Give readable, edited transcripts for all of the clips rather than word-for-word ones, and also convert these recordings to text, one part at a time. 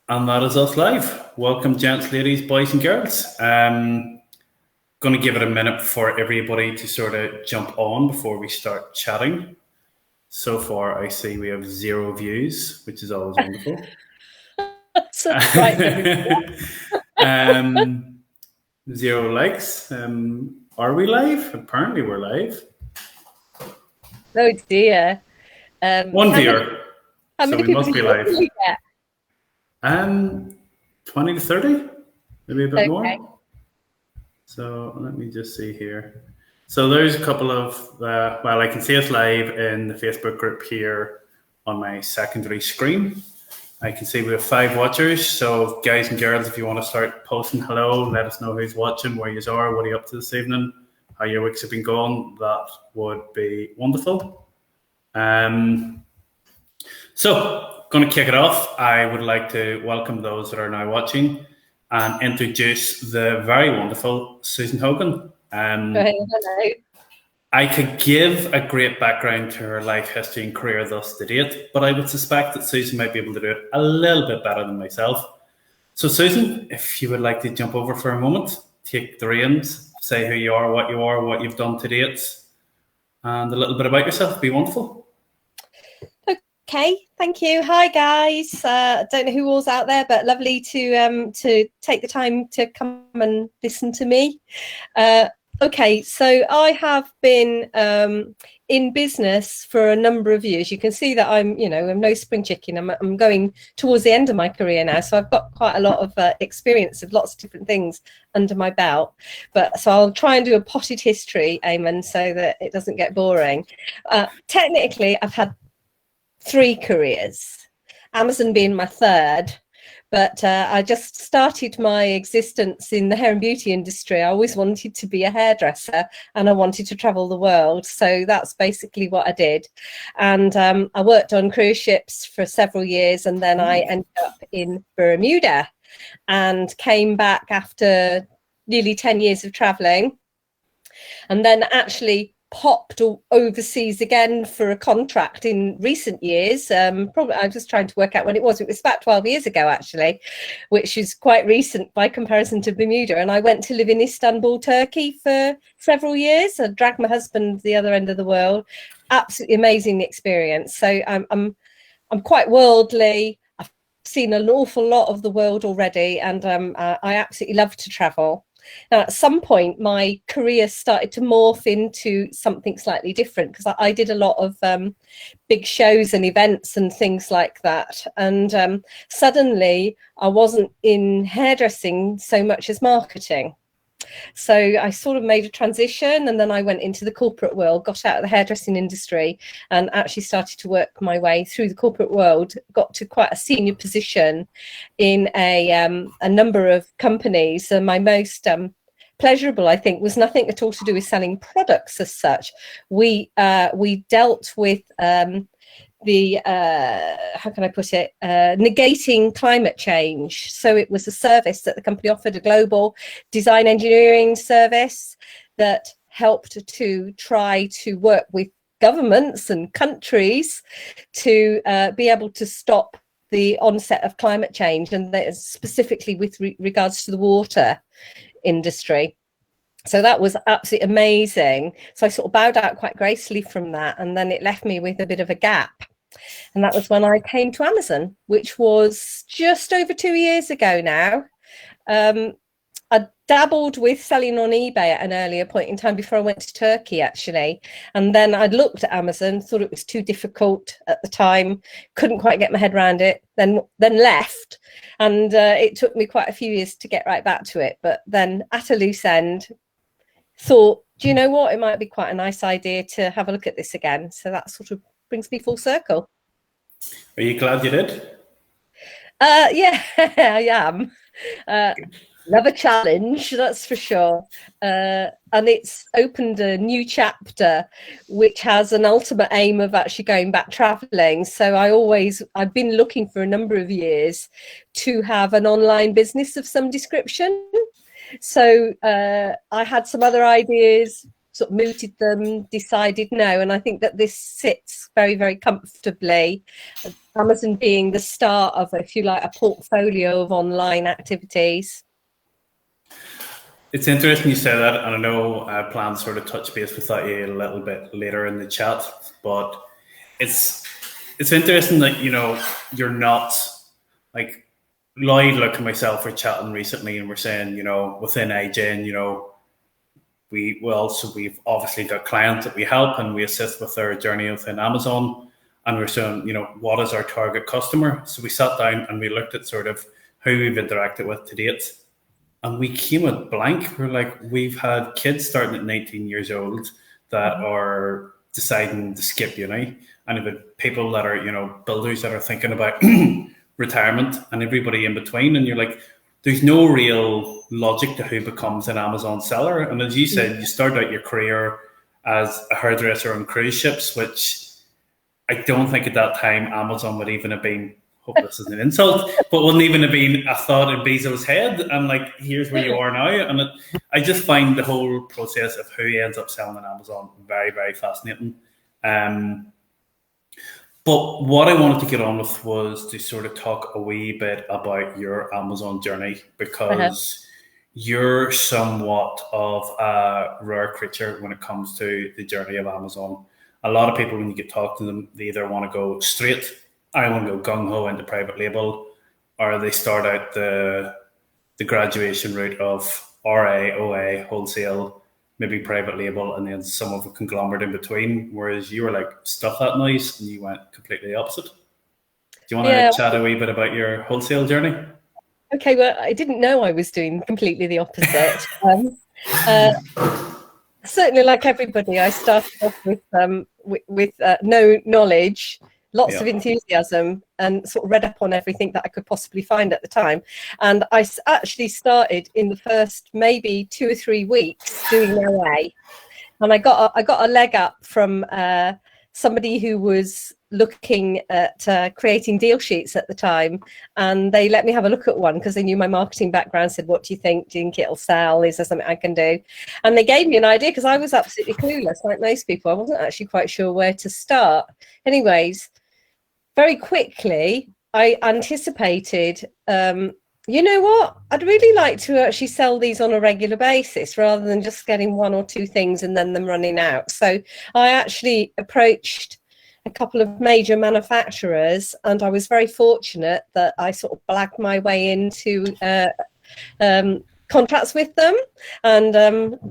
And that is us live. Welcome, gents, ladies, boys, and girls. Going to give it a minute for everybody to sort of jump on before we start chatting. So far, I see we have 0 views, which is always wonderful. Right. 0 likes. Are we live? Apparently, we're live. Oh dear. 1 viewer. How many people must be live. 20 to 30, maybe a bit Okay. more. So let me just see here. So there's a couple of, well, I can see us live in the Facebook group here on my secondary screen. I can see we have 5 watchers. So guys and girls, if you want to start posting hello, let us know who's watching, where you are, what are you up to this evening, how your weeks have been going. That would be wonderful. So going to kick it off. I would like to welcome those that are now watching and introduce the very wonderful Susan Hogan. Hello. I could give a great background to her life history and career thus to date, but I would suspect that Susan might be able to do it a little bit better than myself. So Susan, if you would like to jump over for a moment, take the reins, say who you are, what you've done to date, and a little bit about yourself. It'd be wonderful. Okay, thank you. Hi guys. I don't know who all's out there, but lovely to take the time to come and listen to me. Okay, so I have been in business for a number of years. You can see that I'm no spring chicken. I'm going towards the end of my career now, so I've got quite a lot of experience of lots of different things under my belt. So I'll try and do a potted history, Eamon, so that it doesn't get boring. Technically, I've had 3 careers, Amazon being my 3rd. But I just started my existence in the hair and beauty industry. I always wanted to be a hairdresser and I wanted to travel the world. So that's basically what I did. And I worked on cruise ships for several years, and then I ended up in Bermuda and came back after nearly 10 years of traveling, and then actually popped overseas again for a contract in recent years. Probably I'm just trying to work out when it was. It was about 12 years ago, actually, which is quite recent by comparison to Bermuda. And I went to live in Istanbul, Turkey for several years. I dragged my husband to the other end of the world. Absolutely amazing experience. So I'm quite worldly. I've seen an awful lot of the world already, and I absolutely love to travel. Now, at some point, my career started to morph into something slightly different, because I did a lot of big shows and events and things like that. And suddenly, I wasn't in hairdressing so much as marketing. So I sort of made a transition, and then I went into the corporate world, got out of the hairdressing industry, and actually started to work my way through the corporate world, got to quite a senior position in a number of companies. And my most pleasurable, I think, was nothing at all to do with selling products as such. We dealt with how can I put it, negating climate change. So it was a service that the company offered, a global design engineering service that helped to try to work with governments and countries to be able to stop the onset of climate change, and specifically with regards to the water industry. So that was absolutely amazing. So I sort of bowed out quite gracefully from that, and then it left me with a bit of a gap. And that was when I came to Amazon, which was just over 2 years ago now. I dabbled with selling on eBay at an earlier point in time before I went to Turkey, actually. And then I looked at Amazon, thought it was too difficult at the time, couldn't quite get my head around it, then left. And it took me quite a few years to get right back to it. But then at a loose end, thought, do you know what? It might be quite a nice idea to have a look at this again. So that sort of brings me full circle. Are you glad you did? Yeah, I am. Love a challenge, that's for sure. And it's opened a new chapter, which has an ultimate aim of actually going back traveling. So I've been looking for a number of years to have an online business of some description. So I had some other ideas, sort of mooted them, decided no, and I think that this sits very, very comfortably. Amazon being the start of, if you like, a portfolio of online activities. It's interesting you say that, and I know I plan to sort of touch base with that a little bit later in the chat, but it's interesting that, you know, you're not like Lloyd, Luke, and myself are chatting recently, and we're saying, you know, within iGen, you know, we've obviously got clients that we help and we assist with their journey within Amazon, and we're saying, you know, what is our target customer? So we sat down and we looked at sort of who we've interacted with to date. And we came at blank. We're like, we've had kids starting at 19 years old that are deciding to skip uni, and we've had people that are, you know, builders that are thinking about retirement, and everybody in between. And you're like, there's no real logic to who becomes an Amazon seller. And as you said, you start out your career as a hairdresser on cruise ships, which I don't think at that time Amazon would even have been, hope this isn't an insult, but wouldn't even have been a thought in Bezos' head. And like, here's where you are now. And I just find the whole process of who ends up selling on Amazon very, very fascinating. But what I wanted to get on with was to sort of talk a wee bit about your Amazon journey, because you're somewhat of a rare creature when it comes to the journey of Amazon. A lot of people, when you get talk to them, they either want to go straight, I want to go gung-ho into private label, or they start out the graduation route of RA, OA, wholesale, maybe private label, and then some of a conglomerate in between, whereas you were like, stuff that noise, and you went completely opposite. Do you want to chat a wee bit about your wholesale journey? Okay, well, I didn't know I was doing completely the opposite. Certainly, like everybody, I started off with no knowledge, lots of enthusiasm, and sort of read up on everything that I could possibly find at the time. And I actually started in the first maybe 2 or 3 weeks doing OA, and I got a leg up from somebody who was looking at creating deal sheets at the time, and they let me have a look at one because they knew my marketing background. Said, what do you think? Do you think it'll sell? Is there something I can do? And they gave me an idea, because I was absolutely clueless, like most people. I wasn't actually quite sure where to start. Anyways, very quickly I anticipated, you know what, I'd really like to actually sell these on a regular basis rather than just getting 1 or 2 things and then them running out. So I actually approached a couple of major manufacturers, and I was very fortunate that I sort of blagged my way into contracts with them, and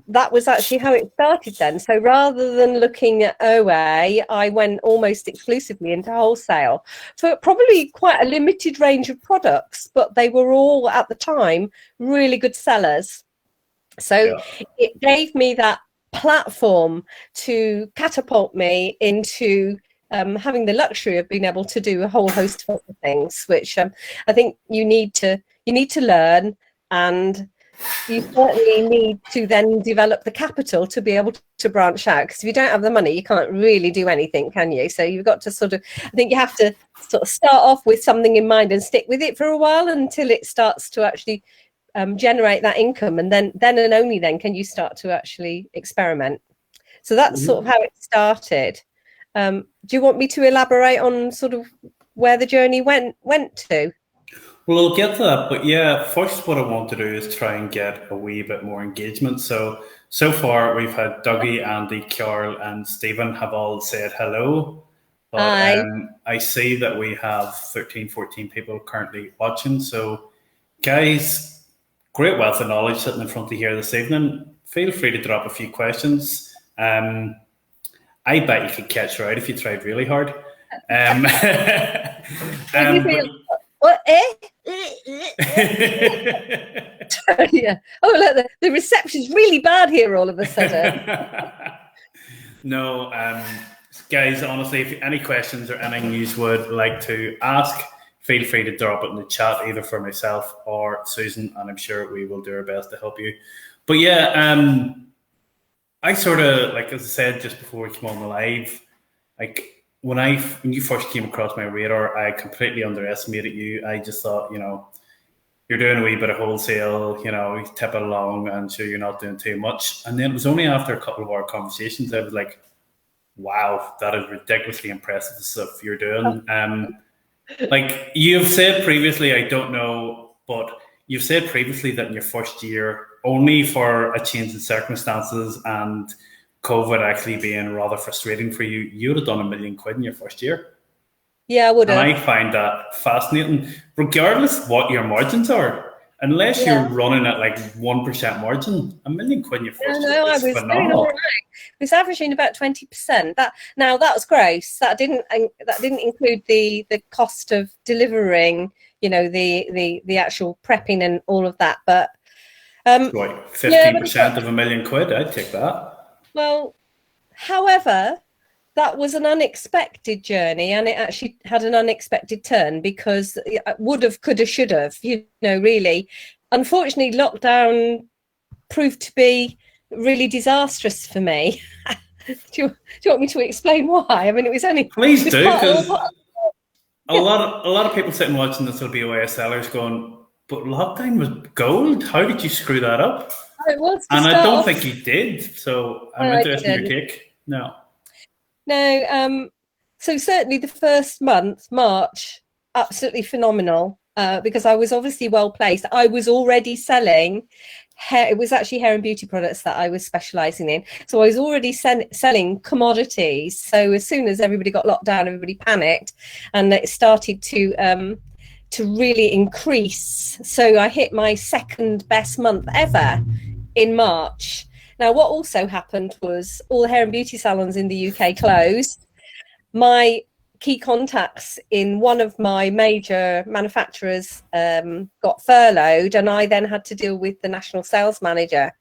that was actually how it started then. So rather than looking at OA, I went almost exclusively into wholesale for probably quite a limited range of products, but they were all at the time really good sellers. So it gave me that platform to catapult me into having the luxury of being able to do a whole host of other things, which I think you need to learn, and you certainly need to then develop the capital to be able to branch out, because if you don't have the money, you can't really do anything, can you? So you've got to sort of, I think you have to sort of start off with something in mind and stick with it for a while until it starts to actually generate that income, and then and only then can you start to actually experiment. So that's sort of how it started. Do you want me to elaborate on sort of where the journey went to? Well, I'll get to that, but yeah, first what I want to do is try and get a wee bit more engagement. So far we've had Dougie, Andy, Carl, and Stephen have all said hello. But, Hi. I see that we have 13, 14 people currently watching. So guys, great wealth of knowledge sitting in front of you here this evening. Feel free to drop a few questions. I bet you could catch her out if you tried really hard. What? Yeah. Oh, look, the reception's really bad here all of a sudden. No, guys, honestly, if any questions or anything you would like to ask, feel free to drop it in the chat, either for myself or Susan, and I'm sure we will do our best to help you. But yeah, I sort of, like, as I said just before we came on the live, like, when you first came across my radar, I completely underestimated you. I just thought, you know, you're doing a wee bit of wholesale, you know, you tip it along, and sure, you're not doing too much. And then it was only after a couple of our conversations I was like, wow, that is ridiculously impressive, the stuff you're doing. Like you've said previously, I don't know, but you've said previously that in your first year, only for a change in circumstances and COVID actually being rather frustrating for you, you would have done £1,000,000 in your first year. Yeah, I would And have. I find that fascinating, regardless of what your margins are. Unless Yeah. you're running at like 1% margin, £1,000,000 in your first year I is was doing all phenomenal. right. It was averaging about 20%. That was gross. That didn't include the cost of delivering, the actual prepping and all of that. But Like yeah, but 15% of £1,000,000, I'd take that. well, however, that was an unexpected journey, and it actually had an unexpected turn because it would have, could have, should have, really. Unfortunately, lockdown proved to be really disastrous for me. do you want me to explain why? I mean, it was Please do, part because of a lot of people sitting watching this will be OS sellers going, but lockdown was gold. How did you screw that up? it was to And I start don't off. think you did. So I'm No, I interested in your didn't. take. No. No, so certainly the first month, March, absolutely phenomenal, because I was obviously well placed. I was already selling hair. It was actually hair and beauty products that I was specializing in. So I was already selling commodities. So as soon as everybody got locked down, everybody panicked, and it started to really increase. So I hit my second best month ever in March. Now, what also happened was all the hair and beauty salons in the UK closed. My key contacts in one of my major manufacturers got furloughed, and I then had to deal with the national sales manager.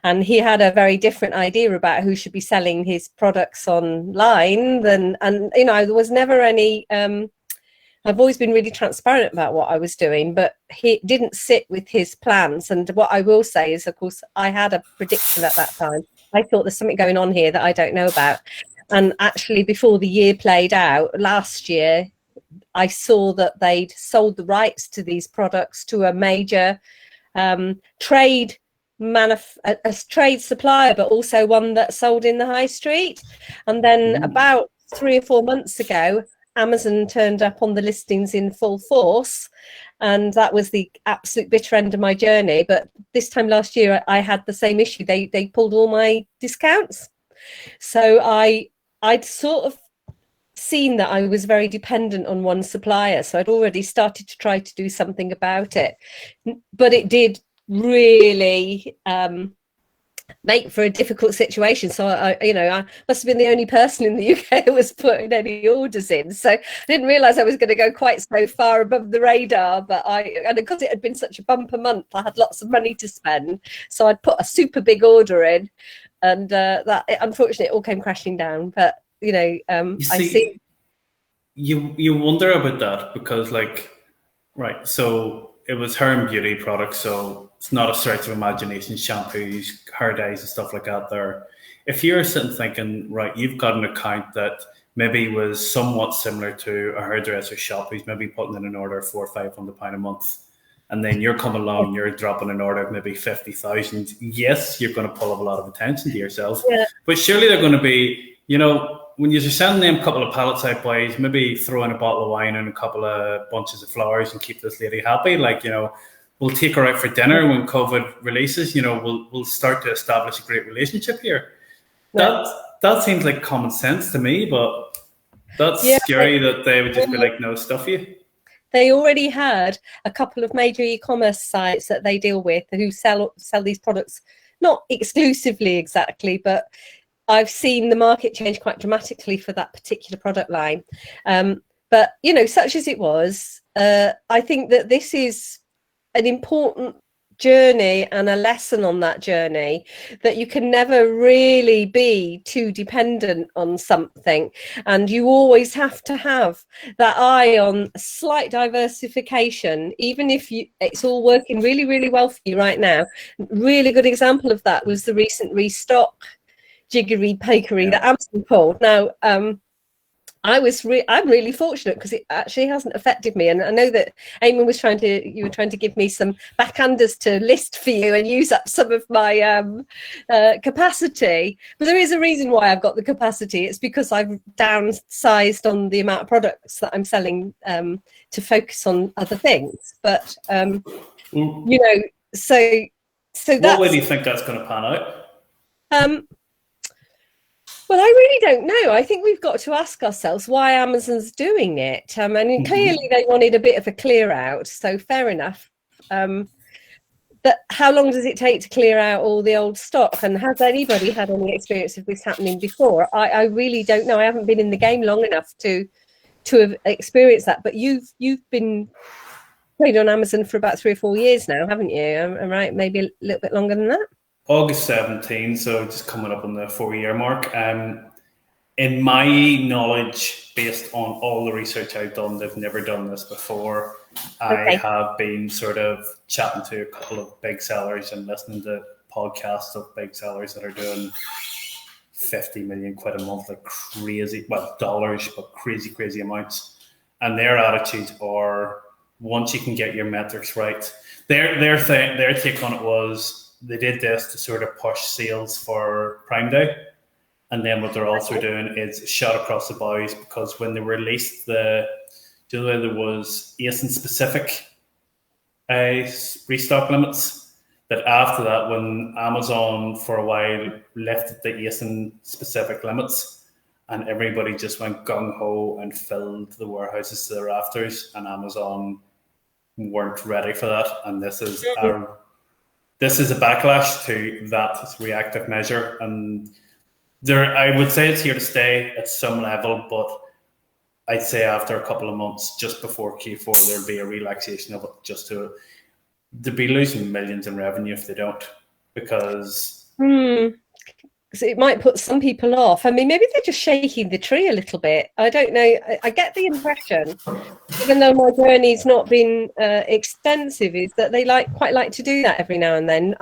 And he had a very different idea about who should be selling his products online and there was never any I've always been really transparent about what I was doing, but he didn't sit with his plans. And what I will say is, of course, I had a prediction at that time. I thought there's something going on here that I don't know about. And actually, before the year played out, last year, I saw that they'd sold the rights to these products to a major trade supplier, but also one that sold in the high street. And then about 3 or 4 months ago, Amazon turned up on the listings in full force, and that was the absolute bitter end of my journey. But this time last year, I had the same issue. They pulled all my discounts, so I'd sort of seen that I was very dependent on one supplier, so I'd already started to try to do something about it. But it did really make for a difficult situation. So I must have been the only person in the UK who was putting any orders in. So I didn't realise I was going to go quite so far above the radar. But and because it had been such a bumper month, I had lots of money to spend. So I'd put a super big order in, and unfortunately it all came crashing down. But I see. You wonder about that because, right, so it was hair and beauty products, so it's not a stretch of imagination, shampoos, hair dyes and stuff like that there. If you're sitting thinking, right, you've got an account that maybe was somewhat similar to a hairdresser shop who's maybe putting in an order of £400-500 a month, and then you're coming along and you're dropping an order of maybe 50,000, yes, you're going to pull up a lot of attention to yourself. Yeah. But surely they're going to be, when you're sending them a couple of pallets out, boys, maybe throw in a bottle of wine and a couple of bunches of flowers and keep this lady happy. We'll take her out for dinner when COVID releases. We'll start to establish a great relationship here. Yeah. That seems like common sense to me, but that's scary that they would just be like, no, stuff you. They already had a couple of major e-commerce sites that they deal with who sell these products, not exclusively exactly, but I've seen the market change quite dramatically for that particular product line. But, such as it was, I think that this is an important journey and a lesson on that journey, that you can never really be too dependent on something, and you always have to have that eye on slight diversification, even if it's all working really, really well for you right now. Really good example of that was the recent restock jiggery pokery that Amazon pulled. Now, I'm really fortunate because it actually hasn't affected me, and I know that Eamon was you were trying to give me some backhanders to list for you and use up some of my capacity. But there is a reason why I've got the capacity. It's because I've downsized on the amount of products that I'm selling to focus on other things. But you know, so what way do you think that's going to pan out? Well, I really don't know. I think we've got to ask ourselves why Amazon's doing it. I mean, clearly they wanted a bit of a clear out, so fair enough. But how long does it take to clear out all the old stock? And has anybody had any experience of this happening before? I really don't know. I haven't been in the game long enough to have experienced that. But you've been played on Amazon for about 3 or 4 years now, haven't you? Am I right? Maybe a little bit longer than that. August 17, so just coming up on the 4-year mark. In my knowledge, based on all the research I've done, they've never done this before. Okay. I have been sort of chatting to a couple of big sellers and listening to podcasts of big sellers that are doing 50 million quid a month, like crazy, well, dollars, but crazy amounts. And their attitudes are, once you can get your metrics right, their take on it was, they did this to sort of push sales for Prime Day. And then what they're also doing is shot across the bows, because when they released there was ASIN specific restock limits, that after that, when Amazon for a while lifted the ASIN specific limits and everybody just went gung-ho and filled the warehouses to the rafters, and Amazon weren't ready for that. And this is a backlash to that reactive measure, and I would say it's here to stay at some level, but I'd say after a couple of months, just before Q4, there'll be a relaxation of it. They'll be losing millions in revenue if they don't, because so it might put some people off. I mean, maybe they're just shaking the tree a little bit. I don't know. I get the impression, even though my journey's not been extensive, is that they quite like to do that every now and then,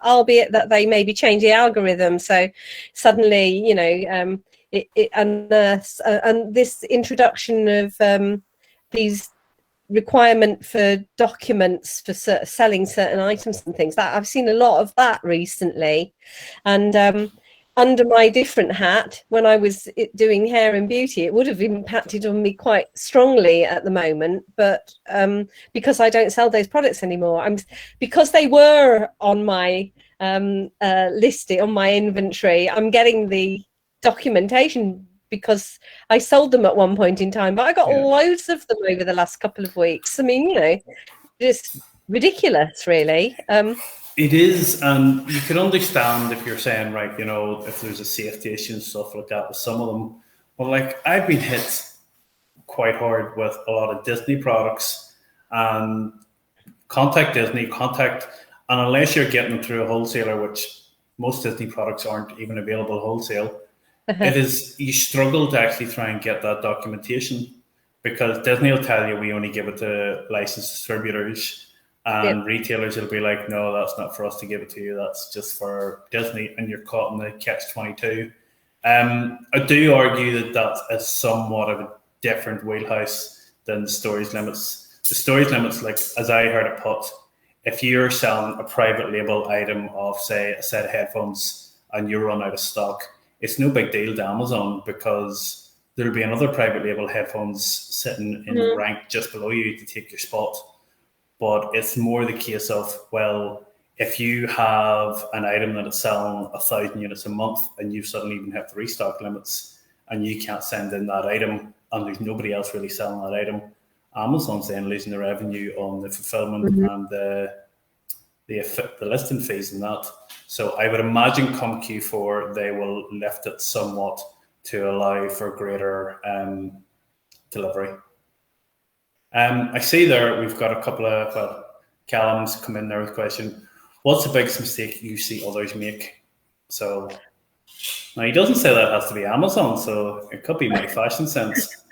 albeit that they maybe change the algorithm. So suddenly, you know, it unearths, and this introduction of these requirement for documents for selling certain items and things, that I've seen a lot of that recently. And under my different hat, when I was doing hair and beauty, it would have impacted on me quite strongly at the moment. But because I don't sell those products anymore, because they were on my listing, on my inventory, I'm getting the documentation because I sold them at one point in time, but I got loads of them over the last couple of weeks. I mean, you know, just ridiculous, really. It is, and you can understand if you're saying, right, you know, if there's a safety issue and stuff like that with some of them. But like, I've been hit quite hard with a lot of Disney products, and contact Disney, and unless you're getting them through a wholesaler, which most Disney products aren't even available wholesale, you struggle to actually try and get that documentation, because Disney will tell you we only give it to licensed distributors. And retailers will be like, no, that's not for us to give it to you. That's just for Disney, and you're caught in the catch-22. I do argue that is somewhat of a different wheelhouse than the storage limits. The storage limits, like as I heard it put, if you're selling a private label item of, say, a set of headphones and you run out of stock, it's no big deal to Amazon, because there'll be another private label headphones sitting in the rank just below you to take your spot. But it's more the case of, well, if you have an item that is selling 1,000 units a month and you suddenly even have the restock limits and you can't send in that item and there's nobody else really selling that item, Amazon's then losing the revenue on the fulfillment and the listing fees and that. So I would imagine come Q4, they will lift it somewhat to allow for greater delivery. I see there we've got a couple of Callum's come in there with a question. What's the biggest mistake you see others make? So now he doesn't say that has to be Amazon, so it could be my fashion sense.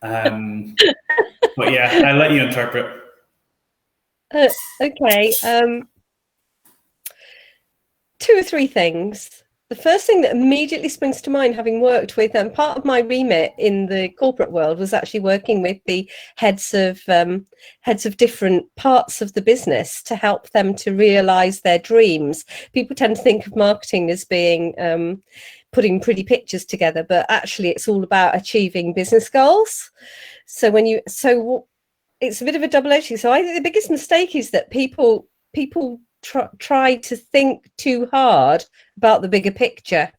But yeah, I'll let you interpret. Okay. 2 or 3 things. The first thing that immediately springs to mind, having worked with part of my remit in the corporate world was actually working with the heads of different parts of the business to help them to realize their dreams. People tend to think of marketing as being putting pretty pictures together, but actually it's all about achieving business goals. So it's a bit of a double-edged. So I think the biggest mistake is that people try to think too hard about the bigger picture,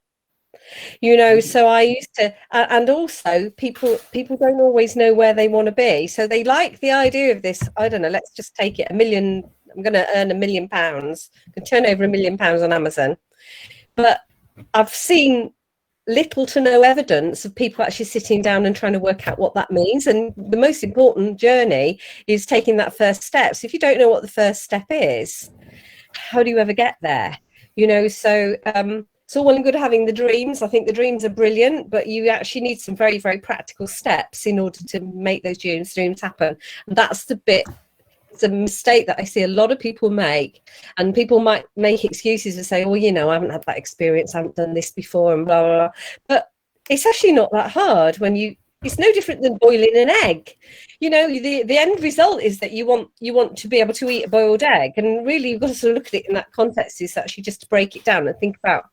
so I used to, and also people don't always know where they want to be, so they like the idea of this, I don't know, let's just take it, I'm going to earn £1 million, can turn over £1 million on Amazon, but I've seen little to no evidence of people actually sitting down and trying to work out what that means. And the most important journey is taking that first step. So if you don't know what the first step is, how do you ever get there? So it's all well and good having the dreams. I think the dreams are brilliant, but you actually need some very, very practical steps in order to make those dreams happen. And that's the bit. It's a mistake that I see a lot of people make, and people might make excuses and say, "Oh, I haven't had that experience, I haven't done this before," and blah blah blah. But it's actually not that hard when it's no different than boiling an egg. The end result is that you want to be able to eat a boiled egg, and really you've got to sort of look at it in that context. Is actually just to break it down and think about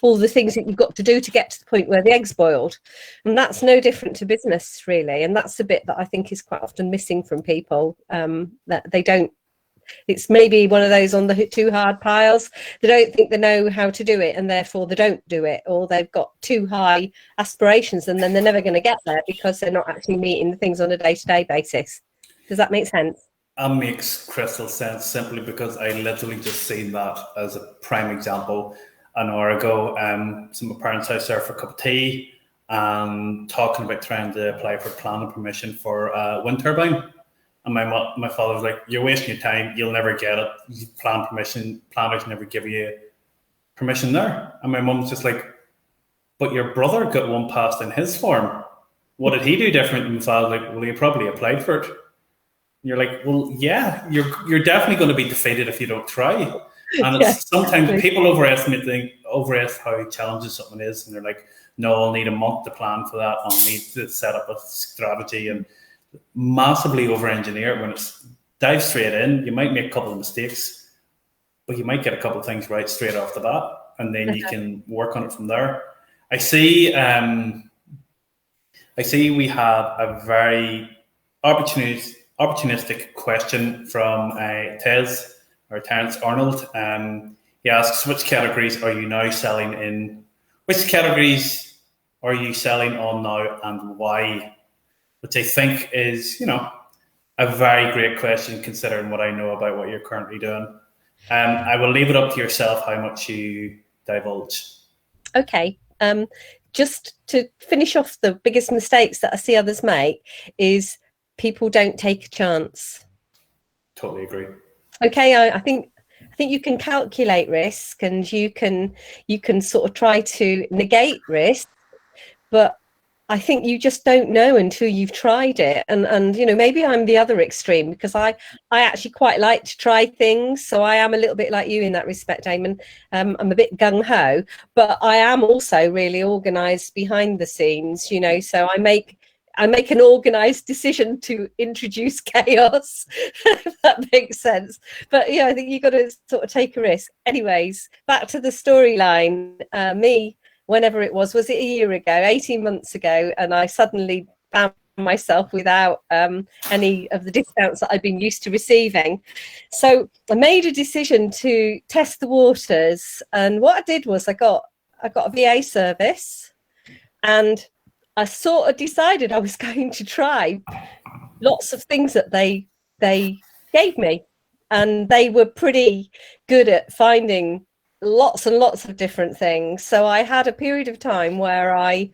all the things that you've got to do to get to the point where the egg's boiled. And that's no different to business, really. And that's the bit that I think is quite often missing from people, that they don't, it's maybe one of those on the too hard piles. They don't think they know how to do it, and therefore they don't do it, or they've got too high aspirations and then they're never going to get there because they're not actually meeting the things on a day-to-day basis. Does that make sense? That makes crystal sense, simply because I literally just seen that as a prime example. An hour ago, some of my parents' house there for a cup of tea, talking about trying to apply for planning permission for a wind turbine. And my father was like, "You're wasting your time. You'll never get it. Plan permission. Planners never give you permission there." And my mum was just like, "But your brother got one passed in his form. What did he do different?" And my father was like, "Well, he probably applied for it." And you're like, "Well, yeah, you're definitely going to be defeated if you don't try." And it's sometimes people overestimate how challenging something is, and they're like, "No, I'll need a month to plan for that. I'll need to set up a strategy," and massively over-engineer it. When it's dive straight in, you might make a couple of mistakes, but you might get a couple of things right straight off the bat, and then you can work on it from there. I see we have a very opportunistic question from Tez, or Terence Arnold. He asks, which categories are you selling on now, and why? Which I think is, a very great question considering what I know about what you're currently doing. I will leave it up to yourself how much you divulge. Okay. Just to finish off, the biggest mistakes that I see others make is people don't take a chance. Totally agree. Okay, I think you can calculate risk, and you can sort of try to negate risk, but I think you just don't know until you've tried it. And maybe I'm the other extreme, because I actually quite like to try things. So I am a little bit like you in that respect, Damon. I'm a bit gung-ho, but I am also really organised behind the scenes, so I make an organised decision to introduce chaos, if that makes sense. But yeah, I think you've got to sort of take a risk. Anyways, back to the storyline. Me, whenever it was it a year ago, 18 months ago, and I suddenly found myself without any of the discounts that I'd been used to receiving. So I made a decision to test the waters, and what I did was I got a VA service, and I sort of decided I was going to try lots of things that they gave me, and they were pretty good at finding lots and lots of different things. So I had a period of time where I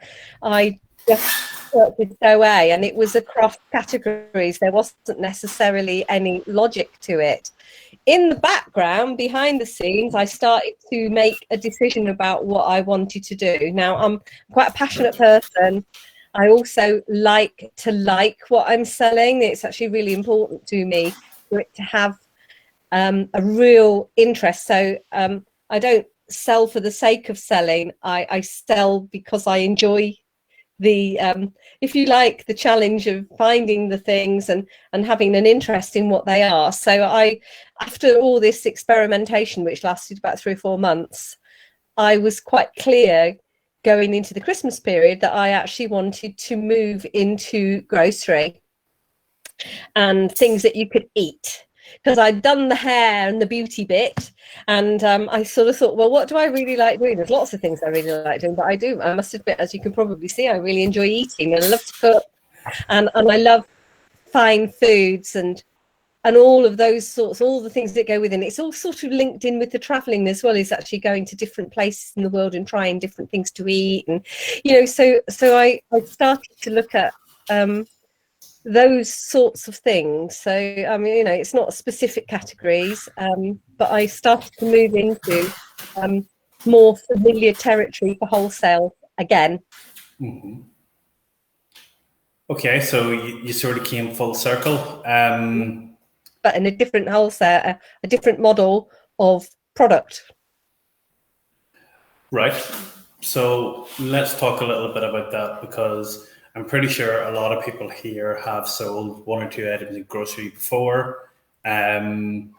just searched OA, and it was across categories. There wasn't necessarily any logic to it. In the background, behind the scenes, I started to make a decision about what I wanted to do. Now, I'm quite a passionate person. I also like what I'm selling. It's actually really important to me for it to have a real interest. So I don't sell for the sake of selling. I sell because I enjoy the if you like, the challenge of finding the things and having an interest in what they are. So after all this experimentation, which lasted about 3 or 4 months, I was quite clear going into the Christmas period that I actually wanted to move into grocery and things that you could eat, because I'd done the hair and the beauty bit, and I sort of thought, well, what do I really like doing? There's lots of things I really like doing, but I must admit, as you can probably see, I really enjoy eating, and I love to cook, and I love fine foods and all of those sorts, all the things that go within it. It's all sort of linked in with the traveling as well, is actually going to different places in the world and trying different things to eat. And, so I started to look at those sorts of things. So, it's not specific categories, but I started to move into more familiar territory for wholesale again. Mm-hmm. Okay, so you sort of came full circle. But in a different wholesale, a different model of product. Right. So let's talk a little bit about that, because I'm pretty sure a lot of people here have sold 1 or 2 items in grocery before. I'm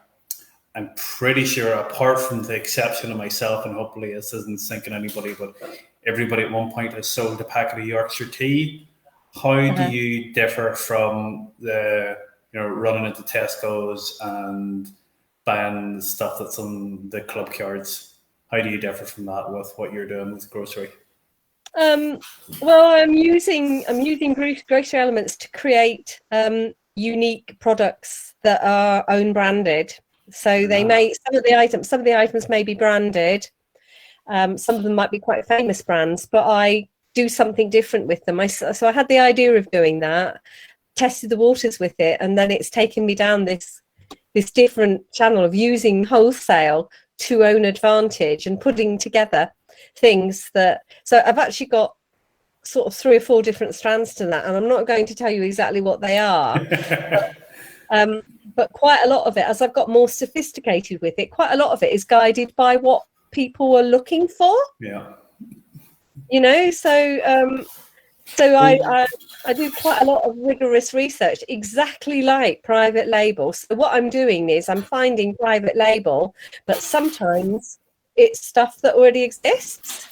pretty sure, apart from the exception of myself, and hopefully this isn't sinking anybody, but everybody at one point has sold a packet of Yorkshire tea. How do you differ from the running into Tesco's and buying stuff that's on the club cards? How do you differ from that with what you're doing with grocery? Well, I'm using grocery elements to create unique products that are own branded. So they may, some of the items may be branded. Some of them might be quite famous brands, but I do something different with them. So I had the idea of doing that, tested the waters with it, and then it's taken me down this different channel of using wholesale to own advantage and putting together things that, so I've actually got sort of 3 or 4 different strands to that, and I'm not going to tell you exactly what they are. But quite a lot of it, as I've got more sophisticated with it, quite a lot of it is guided by what people are looking for. Yeah. So I do quite a lot of rigorous research, exactly like private label. So what I'm doing is I'm finding private label, but sometimes it's stuff that already exists.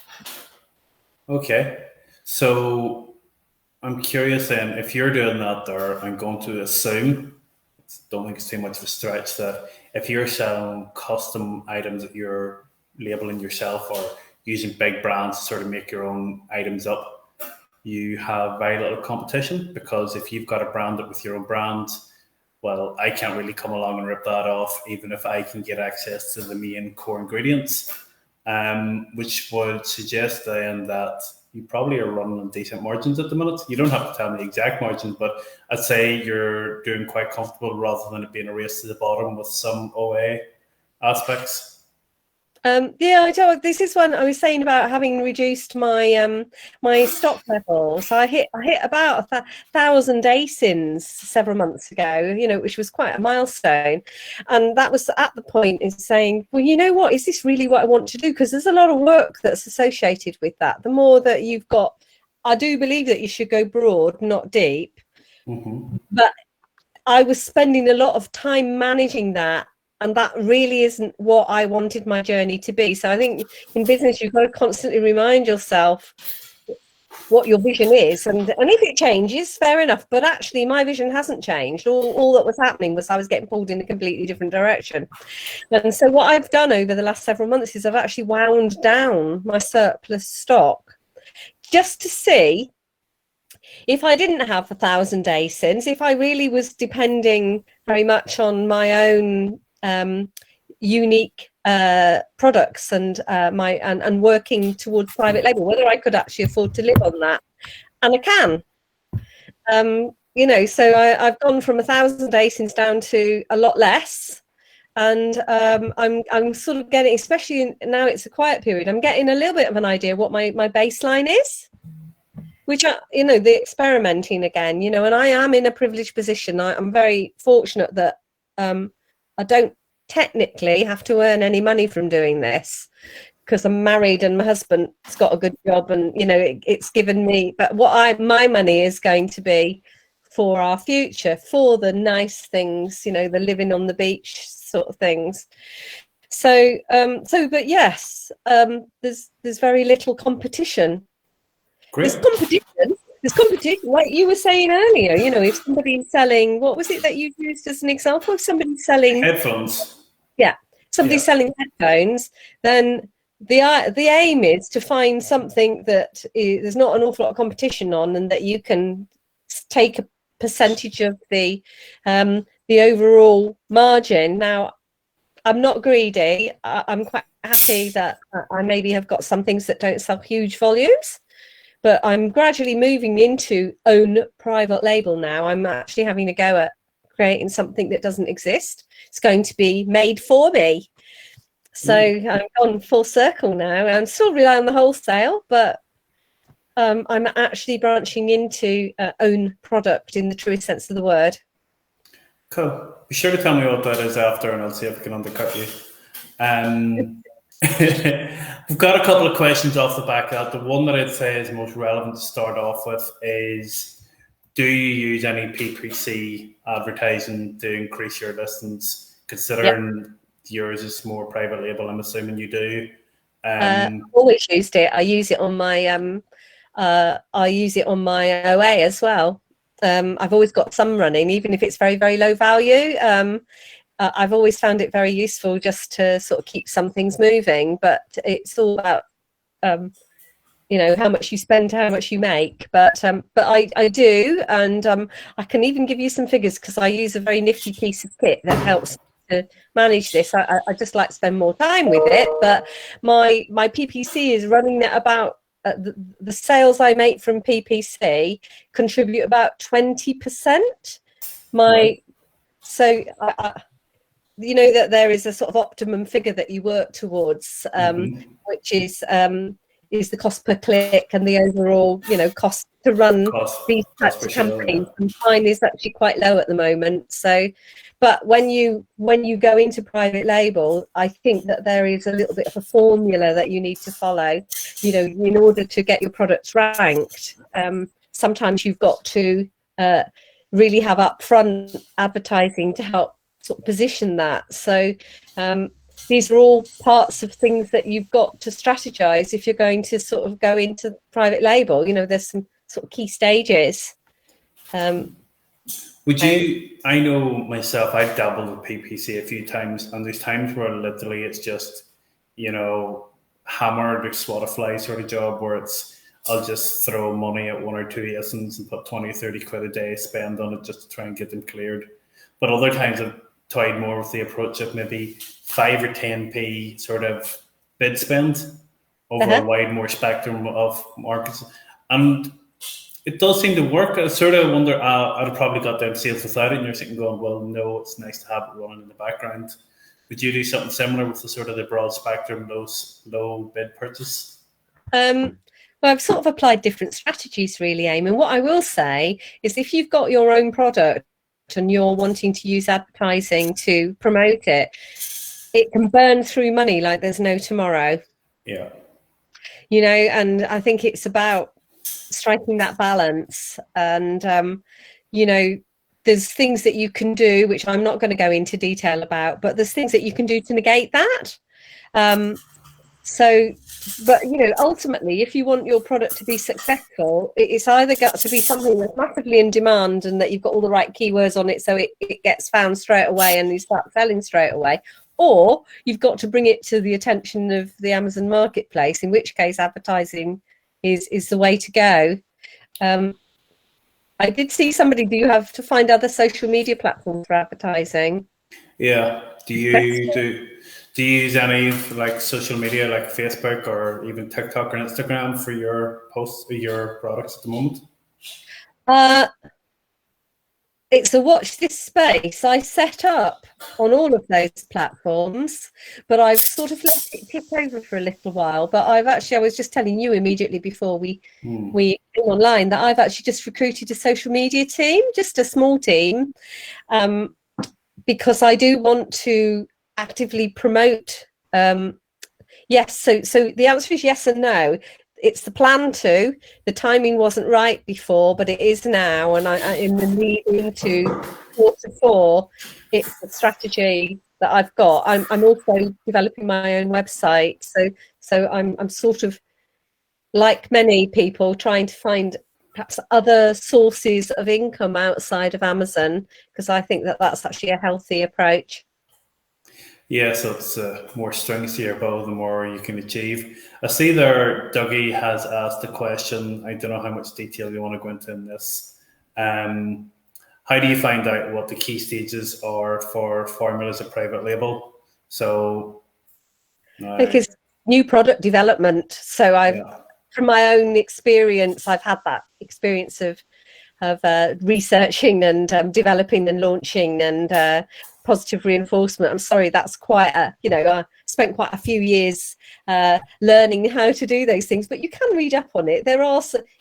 Okay. So I'm curious then, if you're doing that there, I'm going to assume, don't think it's too much of a stretch, that if you're selling custom items that you're labeling yourself or using big brands to sort of make your own items up, you have very little competition, because if you've got to brand it with your own brand, well, I can't really come along and rip that off, even if I can get access to the main core ingredients, which would suggest then that you probably are running on decent margins at the minute. You don't have to tell me the exact margins, but I'd say you're doing quite comfortable rather than it being a race to the bottom with some OA aspects. This is when I was saying about having reduced my my stock levels. I hit about 1,000 ASINs several months ago, which was quite a milestone. And that was at the point in saying, well, you know what, is this really what I want to do? Because there's a lot of work that's associated with that. The more that you've got, I do believe that you should go broad, not deep. Mm-hmm. But I was spending a lot of time managing that. And that really isn't what I wanted my journey to be. So I think in business, you've got to constantly remind yourself what your vision is. And if it changes, fair enough. But actually, my vision hasn't changed. All that was happening was I was getting pulled in a completely different direction. And so what I've done over the last several months is I've actually wound down my surplus stock just to see if I didn't have 1,000 ASINs, if I really was depending very much on my own unique products and and working towards private label, whether I could actually afford to live on that. And I can. So I've gone from 1,000 ASINs down to a lot less. And I'm sort of getting, especially now it's a quiet period, I'm getting a little bit of an idea what my baseline is, which the experimenting again, and I am in a privileged position. I'm very fortunate that I don't technically have to earn any money from doing this. because I'm married and my husband's got a good job, and it's given me. But my money is going to be for our future, for the nice things, the living on the beach sort of things. So, but yes, there's very little competition. Great. There's competition, like you were saying earlier. If somebody's selling, what was it that you used as an example? If somebody's selling headphones, selling headphones, then the aim is to find something that there's not an awful lot of competition on, and that you can take a percentage of the overall margin. Now, I'm not greedy. I'm quite happy that I maybe have got some things that don't sell huge volumes, but I'm gradually moving into own private label now. I'm actually having a go at creating something that doesn't exist. It's going to be made for me. So I'm gone full circle now. I'm still relying on the wholesale, but I'm actually branching into own product in the truest sense of the word. Cool. Be sure to tell me what that is after, and I'll see if I can undercut you. We've got a couple of questions off the back of that. The one that I'd say is most relevant to start off with is, do you use any PPC advertising to increase your listings? Considering yours is more private label, I'm assuming you do. I've always used it. I use it on my OA as well. I've always got some running, even if it's very, very low value. I've always found it very useful just to sort of keep some things moving, but it's all about how much you spend, how much you make. But I do, and I can even give you some figures, because I use a very nifty piece of kit that helps to manage this. I just like to spend more time with it, but my PPC is running at about the sales I make from PPC contribute about 20%. So that there is a sort of optimum figure that you work towards, which is the cost per click and the overall cost to run these types of campaigns. And mine is actually quite low at the moment. So, but when you go into private label, I think that there is a little bit of a formula that you need to follow, in order to get your products ranked. Sometimes you've got to really have upfront advertising to help sort of position that. So these are all parts of things that you've got to strategize if you're going to sort of go into private label. There's some sort of key stages. Would you? I know myself, I've dabbled with PPC a few times, and there's times where literally it's just, hammer or swat a fly sort of job, where I'll just throw money at one or two ASINs and put 20 or 30 quid a day spend on it just to try and get them cleared. But other times I've toyed more with the approach of maybe 5 or 10p sort of bid spend over a wide more spectrum of markets. And it does seem to work. I sort of wonder, I'd have probably got down sales without it, and you're sitting going, well, no, it's nice to have it running in the background. Would you do something similar with the sort of the broad spectrum, low bid purchase? Well, I've sort of applied different strategies, really, Eamon. What I will say is, if you've got your own product and you're wanting to use advertising to promote it, it can burn through money like there's no tomorrow. Yeah. And I think it's about striking that balance. And, there's things that you can do, which I'm not going to go into detail about, but there's things that you can do to negate that. But ultimately, if you want your product to be successful, it's either got to be something that's massively in demand and that you've got all the right keywords on it, so it gets found straight away and you start selling straight away, or you've got to bring it to the attention of the Amazon marketplace, in which case advertising is the way to go. I did see somebody, do you have to find other social media platforms for advertising? Yeah. Do you use any like social media like Facebook or even TikTok or Instagram for your posts, your products at the moment? It's a watch this space. I set up on all of those platforms, but I've sort of let it tip over for a little while. But I was just telling you immediately before we came online that I've actually just recruited a social media team, just a small team, because I do want to actively promote Yes. So the answer is yes and no. It's the plan to. The timing wasn't right before, but it is now. And I in the lead into Q4, it's a strategy that I've got. I'm also developing my own website. So I'm sort of, like many people, trying to find perhaps other sources of income outside of Amazon, because I think that that's actually a healthy approach. Yeah, so it's more strings to your bow, the more you can achieve. I see there, Dougie has asked a question. I don't know how much detail you want to go into in this. How do you find out what the key stages are for formulas of private label? So, Because new product development. So yeah. from my own experience, I've had that experience of researching and developing and launching and positive reinforcement. I'm sorry, that's quite I spent quite a few years learning how to do those things, but you can read up on it.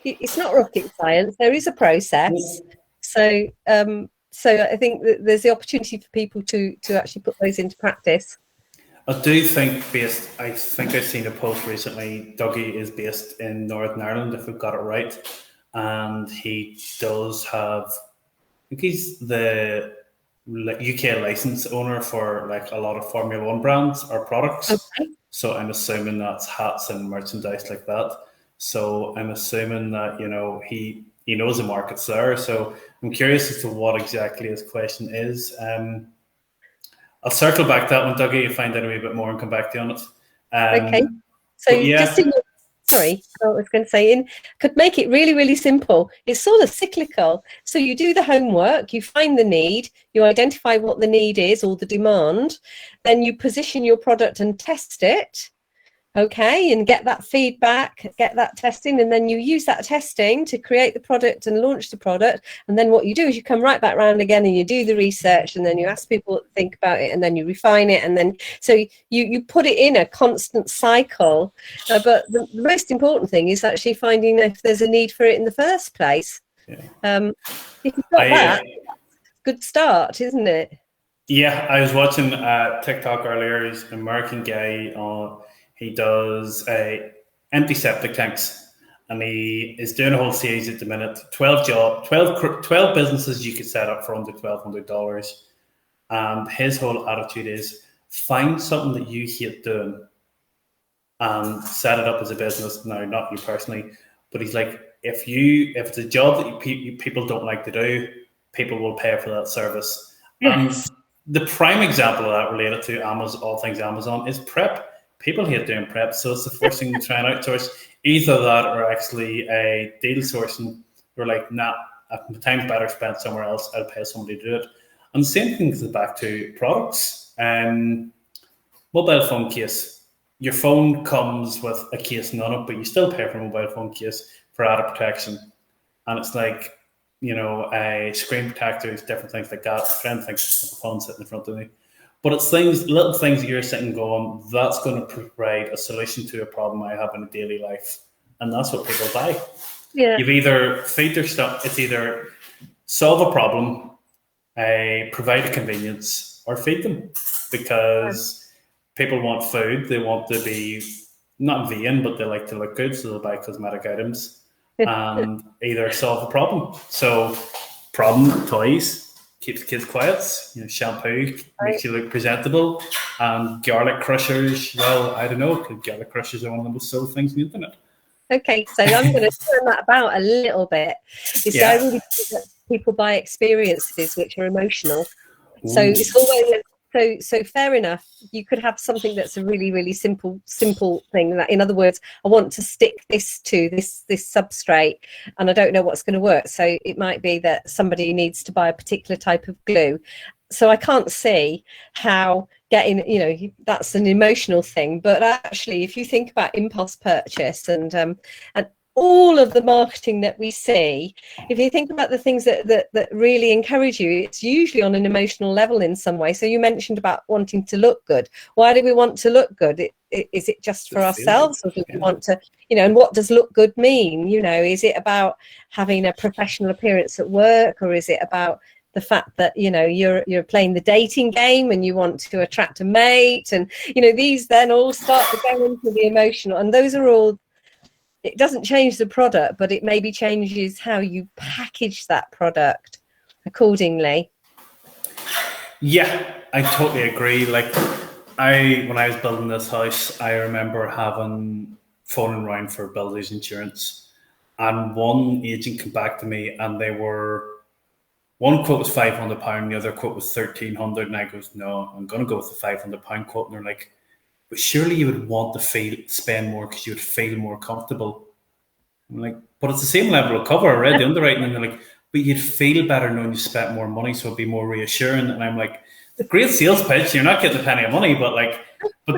It's not rocket science. There is a process. So I think that there's the opportunity for people to actually put those into practice. I do think I think I've seen a post recently. Dougie is based in Northern Ireland, if we've got it right. And he does have, I think he's the UK license owner for like a lot of Formula One brands or products. Okay. So I'm assuming that's hats and merchandise like that. So I'm assuming that, he knows the market's there. So I'm curious as to what exactly his question is. I'll circle back to that one, Dougie, find out a wee bit more and come back to you on it. Okay. So yeah. Sorry, I was going to say, could make it really, really simple. It's sort of cyclical. So you do the homework, you find the need, you identify what the need is or the demand, then you position your product and test it. Okay, and get that feedback, get that testing, and then you use that testing to create the product and launch the product. And then what you do is you come right back around again and you do the research, and then you ask people to think about it, and then you refine it, and then so you put it in a constant cycle. But the most important thing is actually finding if there's a need for it in the first place. Yeah. If you've got that, good start, isn't it? Yeah, I was watching TikTok earlier. He's an American guy he does empty septic tanks, and he is doing a whole series at the minute. 12 businesses you could set up for under $1,200. And his whole attitude is find something that you hate doing and set it up as a business. Now, not you personally, but he's like, if it's a job that people don't like to do, people will pay for that service. Yes. The prime example of that related to Amazon, all things Amazon, is prep. People hate doing prep, so it's the first thing to try and outsource. Either that or actually a deal sourcing. We're like, nah, time's better spent somewhere else. I'll pay somebody to do it. And the same thing goes back to products. Mobile phone case. Your phone comes with a case on it, but you still pay for a mobile phone case for added protection. And it's like, a screen protectors, different things like that. A friend thinks the phone sitting in front of me. But it's little things that you're sitting going, that's going to provide a solution to a problem I have in a daily life. And that's what people buy. Yeah. You've either feed their stuff, it's either solve a problem, provide a convenience, or feed them. Because people want food, they want to be not vain, but they like to look good, so they'll buy cosmetic items and either solve a problem. So problem, toys, keeps kids quiet, shampoo makes you look presentable, and garlic crushers, well, I don't know, because garlic crushers are one of the most sold things on the internet. Okay, so I'm going to turn that about a little bit. I really think that people buy experiences which are emotional. Ooh. So it's always so fair enough. You could have something that's a really, really simple thing. That, in other words, I want to stick this to this substrate, and I don't know what's going to work. So it might be that somebody needs to buy a particular type of glue. So I can't see how getting, that's an emotional thing. But actually, if you think about impulse purchase and all of the marketing that we see, if you think about the things that really encourage you, it's usually on an emotional level in some way. So you mentioned about wanting to look good. Why do we want to look good? Is it just for ourselves, or do we want to, and what does look good mean? Is it about having a professional appearance at work, or is it about the fact that, you know, you're playing the dating game and you want to attract a mate, and, you know, these then all start to go into the emotional, and those are all, it doesn't change the product, but it maybe changes how you package that product accordingly. Yeah, I totally agree. Like, when I was building this house, I remember phoning around for builders insurance, and one agent came back to me, and one quote was £500, the other quote was £1,300, and I goes, no, I'm going to go with the £500 quote, and they're like, but surely you would want to spend more because you would feel more comfortable. I'm like, but it's the same level of cover. I read the underwriting, and they're like, but you'd feel better knowing you spent more money, so it'd be more reassuring. And I'm like, the great sales pitch, you're not getting a penny of money, but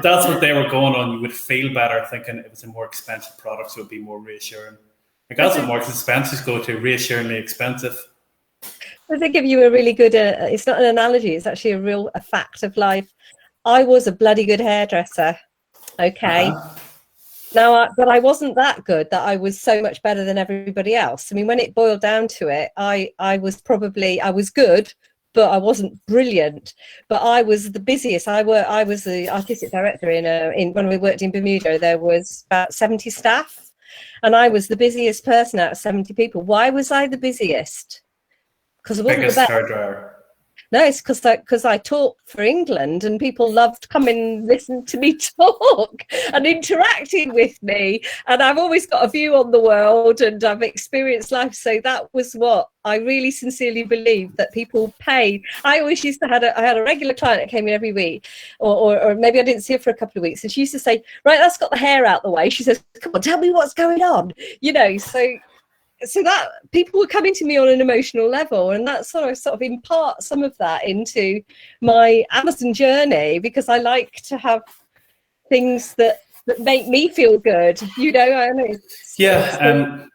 that's what they were going on. You would feel better thinking it was a more expensive product, so it'd be more reassuring. Like, that's what Marks and Spencer's go to, reassuringly expensive. I think give you a really good, it's not an analogy, it's actually a fact of life. I was a bloody good hairdresser, okay? Now, but I wasn't that good that I was so much better than everybody else. I mean, when it boiled down to it, I was good, but I wasn't brilliant. But I was the busiest. I was the artistic director in when we worked in Bermuda. There was about 70 staff, and I was the busiest person out of 70 people. Why was I the busiest? Because I wasn't the best. Hairdryer. No, it's because I taught for England, and people loved coming and listening to me talk and interacting with me. And I've always got a view on the world, and I've experienced life. So that was what I really sincerely believe, that people pay. I always used to I had a regular client that came in every week, or maybe I didn't see her for a couple of weeks, and she used to say, right, that's got the hair out the way. She says, come on, tell me what's going on. You know, so that people were coming to me on an emotional level, and that sort of impart some of that into my Amazon journey, because I like to have things that make me feel good. You know, I know it's an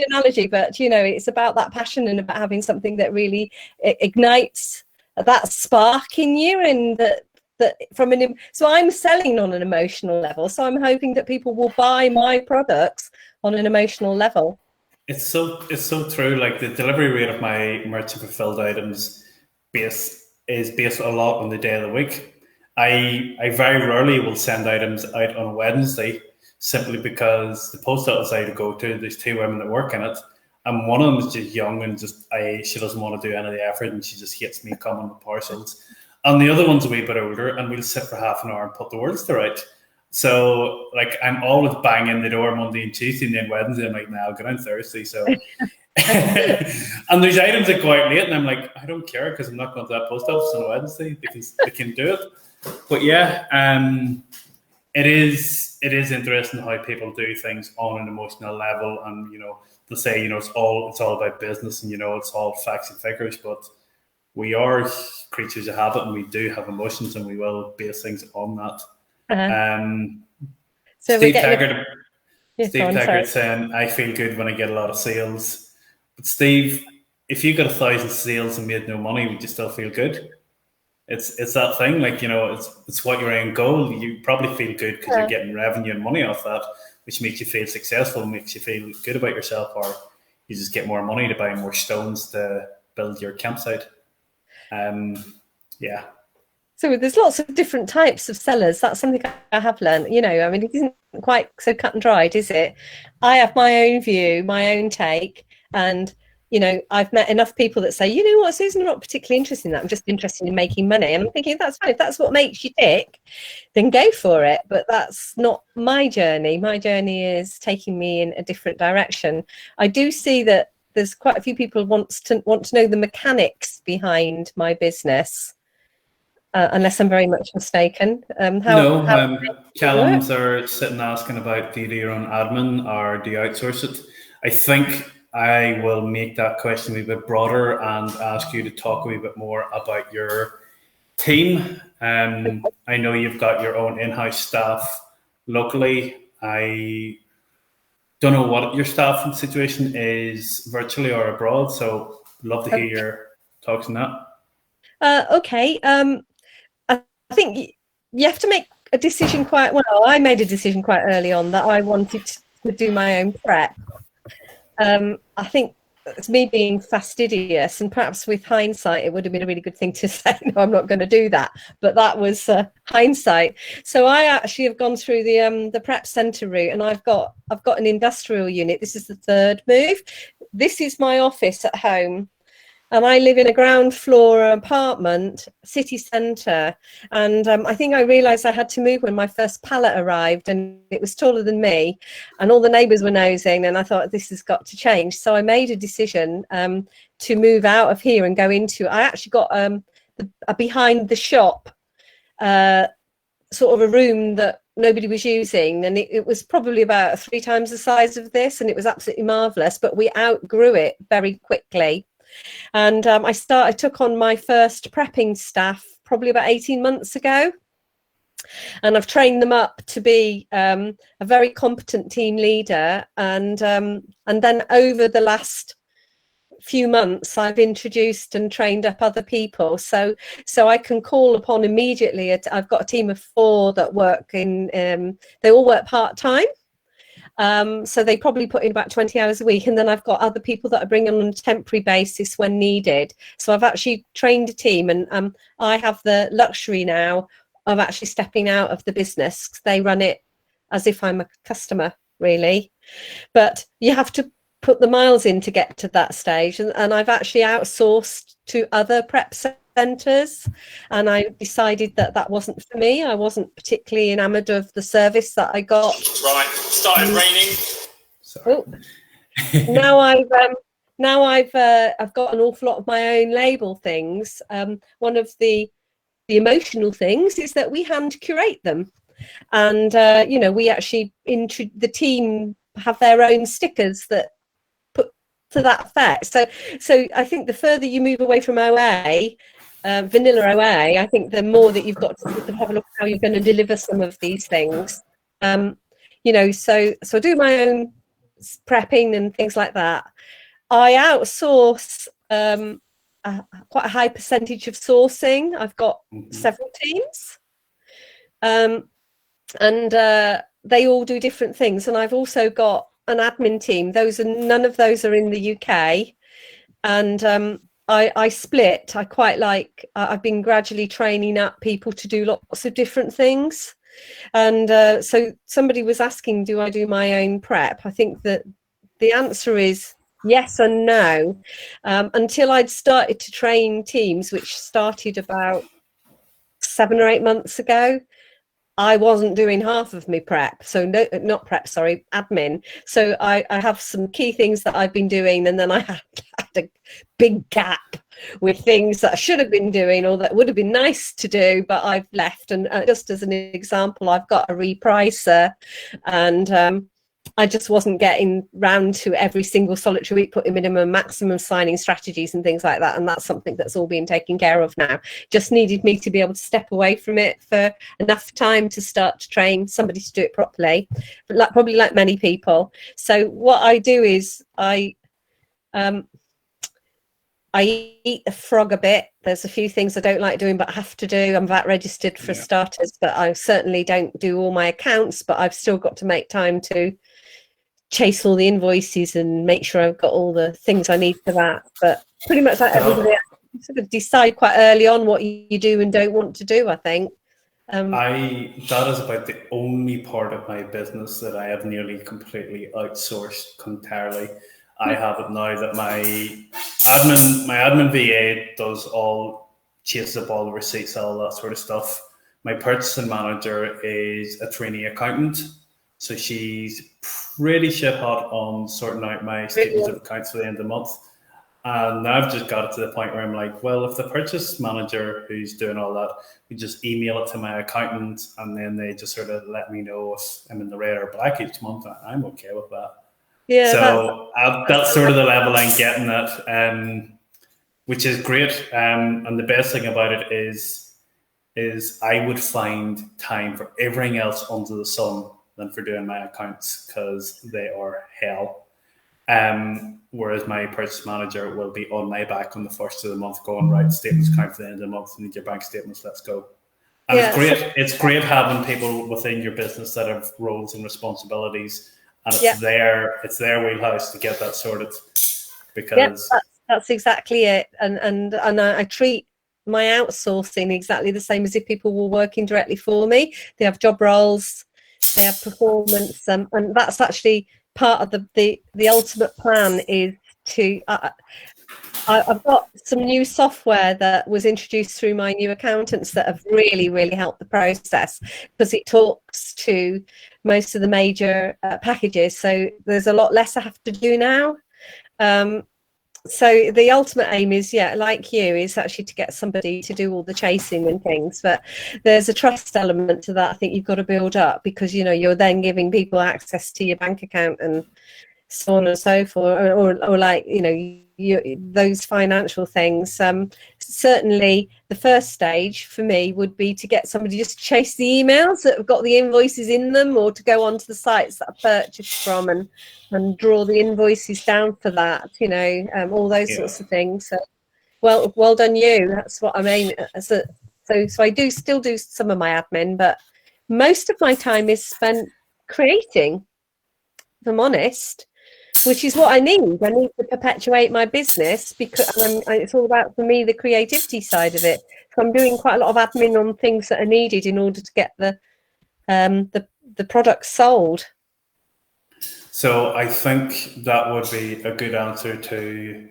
analogy, but you know, it's about that passion and about having something that really ignites that spark in you, and so I'm selling on an emotional level. So I'm hoping that people will buy my products on an emotional level. It's so true. Like, the delivery rate of my merchant fulfilled items is based a lot on the day of the week. I very rarely will send items out on a Wednesday, simply because the post office I go to, there's two women that work in it, and one of them is just young and she doesn't want to do any of the effort, and she just hates me coming with parcels. And the other one's a wee bit older, and we'll sit for half an hour and put the words to right. So, like, I'm always banging the door Monday and Tuesday, and then Wednesday I'm like, I'll go on Thursday. So, and there's items that go out late, and I'm like, I don't care, because I'm not going to that post office on a Wednesday. They can do it. But yeah, it is interesting how people do things on an emotional level, and you know, they'll say, you know, it's all about business, and you know, it's all facts and figures, but we are creatures of habit, and we do have emotions, and we will base things on that. So Steve Taggart saying, I feel good when I get a lot of sales. But Steve, if you got 1,000 sales and made no money, would you still feel good? It's that thing, like, you know, it's what your end goal. You probably feel good because you're getting revenue and money off that, which makes you feel successful, makes you feel good about yourself, or you just get more money to buy more stones to build your campsite. Yeah. So there's lots of different types of sellers. That's something I have learned. You know, I mean, it isn't quite so cut and dried, is it? I have my own view, my own take, and you know, I've met enough people that say, you know what, Susan, I'm not particularly interested in that. I'm just interested in making money. And I'm thinking, that's fine. If that's what makes you tick, then go for it. But that's not my journey. My journey is taking me in a different direction. I do see that there's quite a few people want to know the mechanics behind my business. Unless I'm very much mistaken. Callums are sitting asking about, do you do your own admin or do you outsource it? I think I will make that question a wee bit broader and ask you to talk a wee bit more about your team. I know you've got your own in-house staff locally. I don't know what your staffing situation is virtually or abroad, so I'd love to hear your thoughts on that. Okay. I think you have to make a decision I made a decision quite early on that I wanted to do my own prep. I think it's me being fastidious, and perhaps with hindsight it would have been a really good thing to say, no, I'm not going to do that, but that was hindsight. So I actually have gone through the prep centre route, and I've got an industrial unit. This is the third move. This is my office at home, and I live in a ground floor apartment, city centre. And I think I realised I had to move when my first pallet arrived, and it was taller than me, and all the neighbours were nosing, and I thought, this has got to change. So I made a decision to move out of here and go into, I actually got a behind the shop, sort of a room that nobody was using, and it was probably about 3 times the size of this, and it was absolutely marvellous, but we outgrew it very quickly. And I took on my first prepping staff probably about 18 months ago, and I've trained them up to be a very competent team leader. And then over the last few months, I've introduced and trained up other people, so I can call upon immediately. I've got a team of 4 that work in. They all work part-time. So they probably put in about 20 hours a week, and then I've got other people that I bring on a temporary basis when needed. So I've actually trained a team, and I have the luxury now of actually stepping out of the business. They run it as if I'm a customer, really, but you have to put the miles in to get to that stage, and I've actually outsourced to other prep centres, and I decided that wasn't for me. I wasn't particularly enamoured of the service that I got. Right, started raining. Oh. Now I've got an awful lot of my own label things. One of the emotional things is that we hand curate them, and we actually the team have their own stickers that put to that effect. So I think the further you move away from OA, vanilla OA, I think the more that you've got to sort of have a look at how you're going to deliver some of these things. So I do my own prepping and things like that. I outsource quite a high percentage of sourcing. I've got several teams, and they all do different things. And I've also got an admin team. None of those are in the UK, and I split. I quite like. I've been gradually training up people to do lots of different things. And so somebody was asking, do I do my own prep? I think that the answer is yes and no. Until I'd started to train teams, which started about 7 or 8 months ago, I wasn't doing half of my prep. So admin. So I have some key things that I've been doing, and then I had a big gap with things that I should have been doing or that would have been nice to do, but I've left. And just as an example, I've got a repricer, and I just wasn't getting round to every single solitary week, putting minimum, maximum signing strategies and things like that. And that's something that's all being taken care of now. Just needed me to be able to step away from it for enough time to start to train somebody to do it properly, but probably like many people. So what I do is I eat the frog a bit. There's a few things I don't like doing, but I have to do. I'm VAT registered for starters, but I certainly don't do all my accounts, but I've still got to make time to chase all the invoices and make sure I've got all the things I need for that. But pretty much like everybody, I sort of decide quite early on what you do and don't want to do, I think. That is about the only part of my business that I have nearly completely outsourced entirely. I have it now that my admin VA chases up all the receipts, all that sort of stuff. My purchasing manager is a trainee accountant, so she's pretty shit hot on sorting out my statements of accounts for the end of the month. And I've just got it to the point where I'm like, well, if the purchase manager who's doing all that, we just email it to my accountant, and then they just sort of let me know if I'm in the red or black each month, I'm okay with that. Yeah, so that's sort of the level I'm getting at, which is great. And the best thing about it is I would find time for everything else under the sun than for doing my accounts, because they are hell. Whereas my purchase manager will be on my back on the first of the month going, right, statements count for the end of the month, you need your bank statements, let's go. And it's great having people within your business that have roles and responsibilities, and it's their wheelhouse to get that sorted. because that's exactly it. And I treat my outsourcing exactly the same as if people were working directly for me. They have job roles, they have performance, and that's actually part of the ultimate plan is to. I've got some new software that was introduced through my new accountants that have really, really helped the process, because it talks to most of the major packages. So there's a lot less I have to do now. So the ultimate aim is, like you, is actually to get somebody to do all the chasing and things. But there's a trust element to that I think you've got to build up, because, you're then giving people access to your bank account and so on and so forth, or like, those financial things. Certainly the first stage for me would be to get somebody just to chase the emails that have got the invoices in them, or to go onto the sites that I purchased from and draw the invoices down for that, all those sorts of things. So well done you. That's what I mean. So I still do some of my admin, but most of my time is spent creating, if I'm honest, which is what I need. I need to perpetuate my business, because it's all about, for me, the creativity side of it. So I'm doing quite a lot of admin on things that are needed in order to get the product sold. So I think that would be a good answer to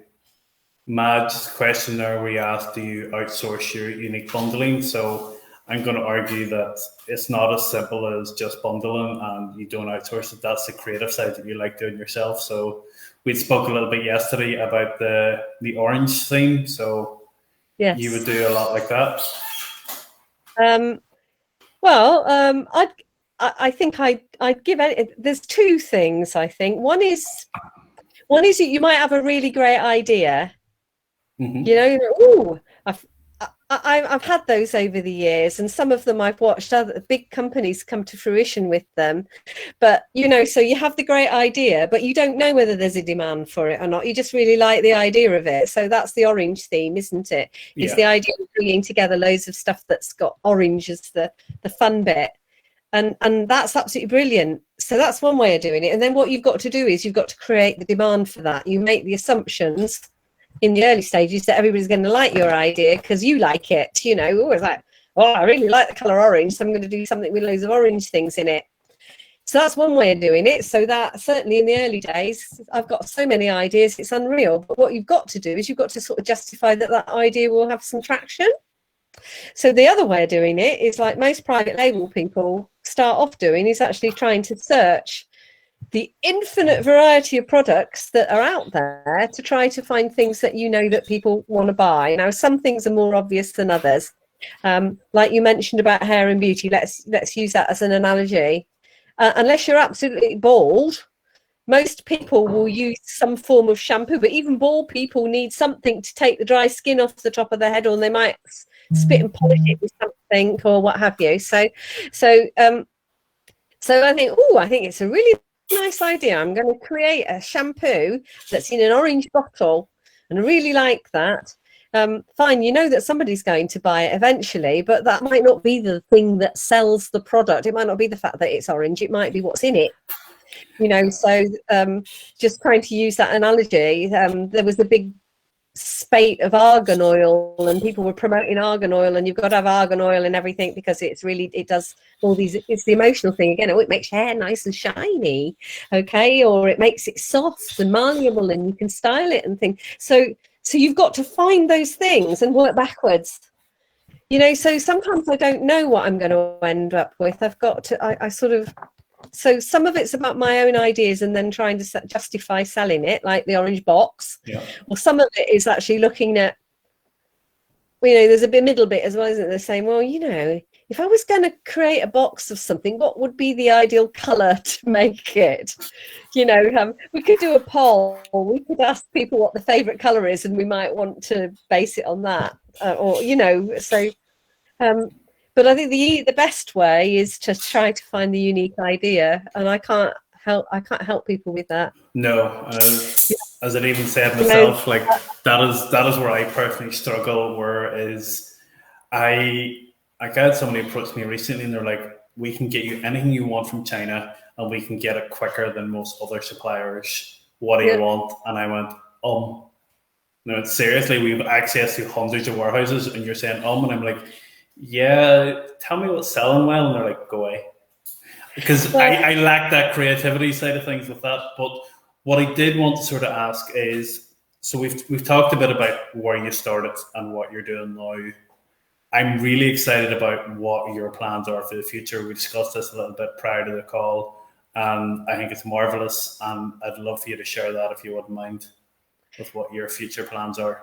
Mad's question there, where he asked, do you outsource your unique bundling? So I'm going to argue that it's not as simple as just bundling and you don't outsource it. That's the creative side that you like doing yourself. So we spoke a little bit yesterday about the orange theme. So yes, you would do a lot like that. I think I'd give it. There's two things, I think. One is that you might have a really great idea. Mm-hmm. I've had those over the years, and some of them I've watched other big companies come to fruition with them. But, so you have the great idea, but you don't know whether there's a demand for it or not. You just really like the idea of it. So that's the orange theme, isn't it? It's the idea of bringing together loads of stuff that's got orange as the fun bit. And that's absolutely brilliant. So that's one way of doing it. And then what you've got to do is you've got to create the demand for that. You make the assumptions in the early stages that everybody's going to like your idea because you like it. Always like, oh, I really like the color orange, so I'm going to do something with loads of orange things in it. So that's one way of doing it. So that certainly in the early days, I've got so many ideas, it's unreal. But what you've got to do is you've got to sort of justify that idea will have some traction. So the other way of doing it is, like most private label people start off doing, is actually trying to search the infinite variety of products that are out there to try to find things that that people want to buy. Now, some things are more obvious than others. Like you mentioned about hair and beauty, let's use that as an analogy. Unless you're absolutely bald, most people will use some form of shampoo, but even bald people need something to take the dry skin off the top of their head, or they might spit and polish it with something or what have you. So I think it's a really nice idea. I'm going to create a shampoo that's in an orange bottle, and I really like that. Fine, that somebody's going to buy it eventually, but that might not be the thing that sells the product. It might not be the fact that it's orange. It might be what's in it. So just trying to use that analogy, there was a big spate of argan oil, and people were promoting argan oil, and you've got to have argan oil and everything because it does all these, it's the emotional thing again. It makes your hair nice and shiny, okay, or it makes it soft and malleable and you can style it and things. So you've got to find those things and work backwards, so sometimes I don't know what I'm going to end up with. I've got to so some of it's about my own ideas and then trying to justify selling it, like the orange box. Yeah. Or some of it is actually looking at, there's a middle bit as well, isn't there? Saying, well, if I was going to create a box of something, what would be the ideal colour to make it? We could do a poll, or we could ask people what the favourite colour is, and we might want to base it on that. But I think the best way is to try to find the unique idea, and I can't help people with that. No, as I even said myself, like that is where I personally struggle. Whereas I had somebody approach me recently, and they're like, "We can get you anything you want from China, and we can get it quicker than most other suppliers. What do you want?" And I went, No, seriously, we have access to hundreds of warehouses, and you're saying and I'm like, yeah, tell me what's selling well, and they're like, go away. Because I lack that creativity side of things with that. But what I did want to sort of ask is, so we've talked a bit about where you started and what you're doing now. I'm really excited about what your plans are for the future. We discussed this a little bit prior to the call, and I think it's marvelous, and I'd love for you to share that if you wouldn't mind, with what your future plans are.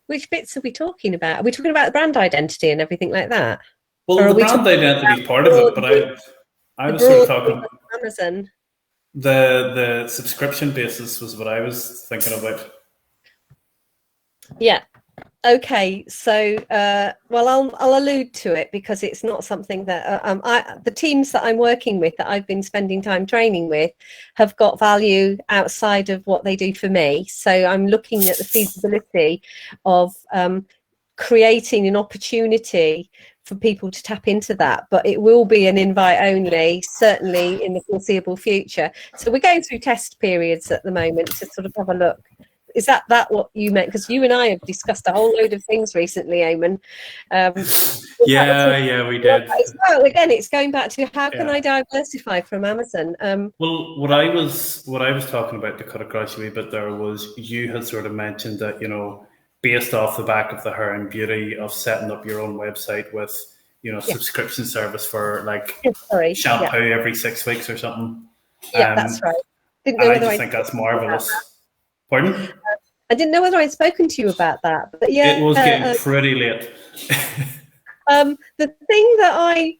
Which bits are we talking about? Are we talking about the brand identity and everything like that? Well, the brand identity is part of it, but I was sort of talking Amazon. The subscription basis was what I was thinking about. Yeah. Okay. So, well, I'll allude to it because it's not something that the teams that I'm working with, that I've been spending time training with, have got value outside of what they do for me. So I'm looking at the feasibility of creating an opportunity for people to tap into that, but it will be an invite only, certainly in the foreseeable future. So we're going through test periods at the moment to sort of have a look. Is that what you meant? Because you and I have discussed a whole load of things recently, Eamon. Yeah, we did. Well, again, it's going back to how can I diversify from Amazon? Well, what I was talking about, to cut across you a bit there, was you had sort of mentioned that, based off the back of the hair and beauty of setting up your own website with, subscription service for shampoo every 6 weeks or something. Yeah, that's right. I just think that's marvelous. Pardon? I didn't know whether I'd spoken to you about that, but yeah, it was getting pretty late. The thing that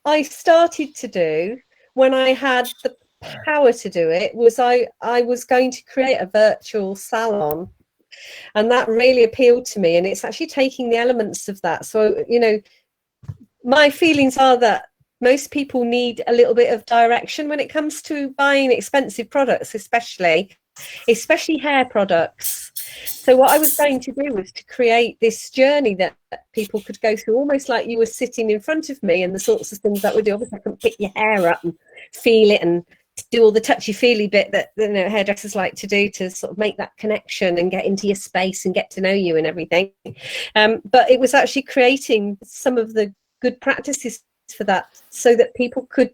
I started to do when I had the power to do it was I was going to create a virtual salon, and that really appealed to me. And it's actually taking the elements of that. So my feelings are that most people need a little bit of direction when it comes to buying expensive products, especially hair products. So what I was going to do was to create this journey that people could go through, almost like you were sitting in front of me, and the sorts of things that we do. Obviously, I can pick your hair up and feel it and do all the touchy-feely bit that hairdressers like to do to sort of make that connection and get into your space and get to know you and everything. But it was actually creating some of the good practices for that, so that people could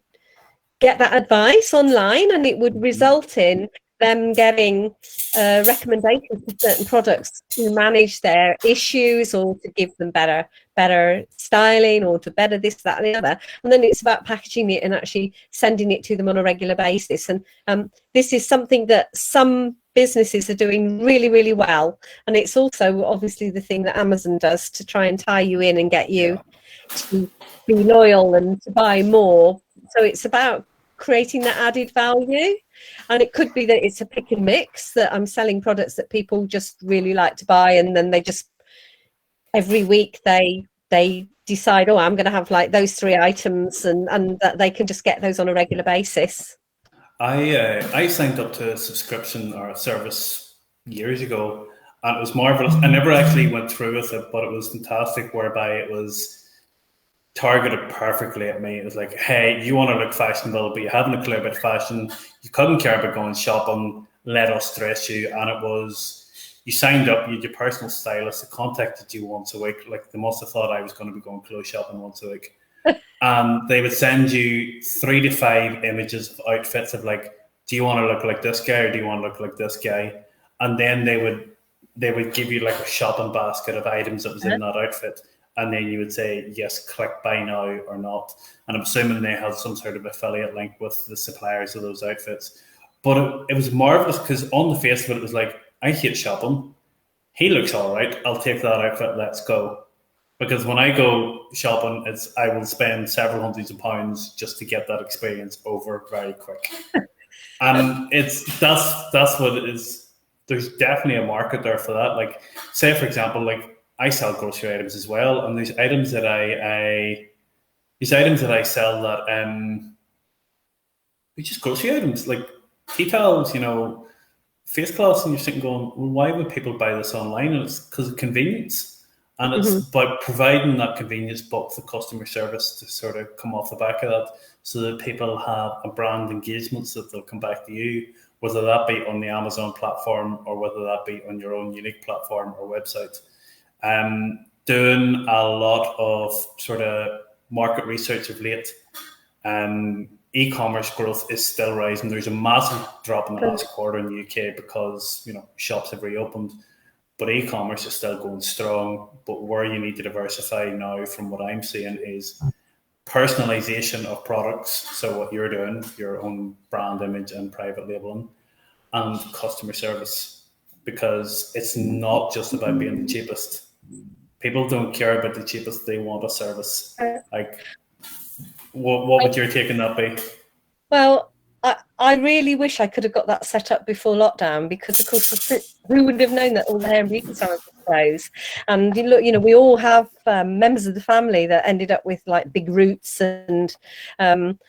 get that advice online, and it would result in them getting recommendations for certain products to manage their issues, or to give them better styling, or to better this, that, and the other. And then it's about packaging it and actually sending it to them on a regular basis. And this is something that some businesses are doing really, really well. And it's also obviously the thing that Amazon does to try and tie you in and get you to be loyal and to buy more. So it's about creating that added value. And it could be that it's a pick and mix, that I'm selling products that people just really like to buy, and then they just every week they decide, I'm going to have like those 3 items, and that they can just get those on a regular basis. I signed up to a subscription or a service years ago, and it was marvelous. I never actually went through with it, but it was fantastic, whereby it was targeted perfectly at me. It was like, hey, you want to look fashionable, but you haven't a clue about fashion. You couldn't care about going shopping. Let us dress you. And it was, you signed up, you had your personal stylist that contacted you once a week. Like, they must have thought I was going to be going clothes shopping once a week. And they would send you 3 to 5 images of outfits of like, do you want to look like this guy, or do you want to look like this guy? And then they would give you like a shopping basket of items that was in that outfit. And then you would say, yes, click buy now or not. And I'm assuming they had some sort of affiliate link with the suppliers of those outfits. But it was marvelous, because on the face of it, it was like, I hate shopping. He looks all right. I'll take that outfit. Let's go. Because when I go shopping, I will spend several hundreds of pounds just to get that experience over very quick. And that's what it is. There's definitely a market there for that. Like, say, for example, like, I sell grocery items as well, and there's items that I sell that they're just grocery items, like tea towels, face cloths, and you're sitting going, well, why would people buy this online? And it's because of convenience, and it's by providing that convenience, but the customer service to sort of come off the back of that, so that people have a brand engagement, so that they'll come back to you, whether that be on the Amazon platform or whether that be on your own unique platform or website. Doing a lot of sort of market research of late. E-commerce growth is still rising. There's a massive drop in the last quarter in the UK because shops have reopened, but e-commerce is still going strong. But where you need to diversify now, from what I'm seeing, is personalization of products. So what you're doing, your own brand image and private labeling, and customer service, because it's not just about being the cheapest. People don't care about the cheapest; they want a service. Like, what would your take on that be? Well, I really wish I could have got that set up before lockdown, because of course, who would have known that all the hair and beauty salons were closed? And look, we all have members of the family that ended up with like big roots and and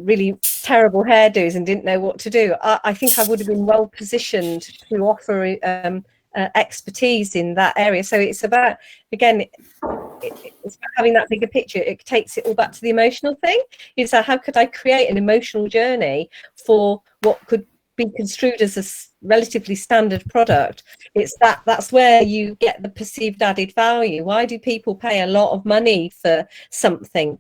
really terrible hairdos and didn't know what to do. I think I would have been well positioned to offer expertise in that area. So it's about, again, it's about having that bigger picture. It takes it all back to the emotional thing. It's how could I create an emotional journey for what could be construed as a relatively standard product? It's that's where you get the perceived added value. Why do people pay a lot of money for something?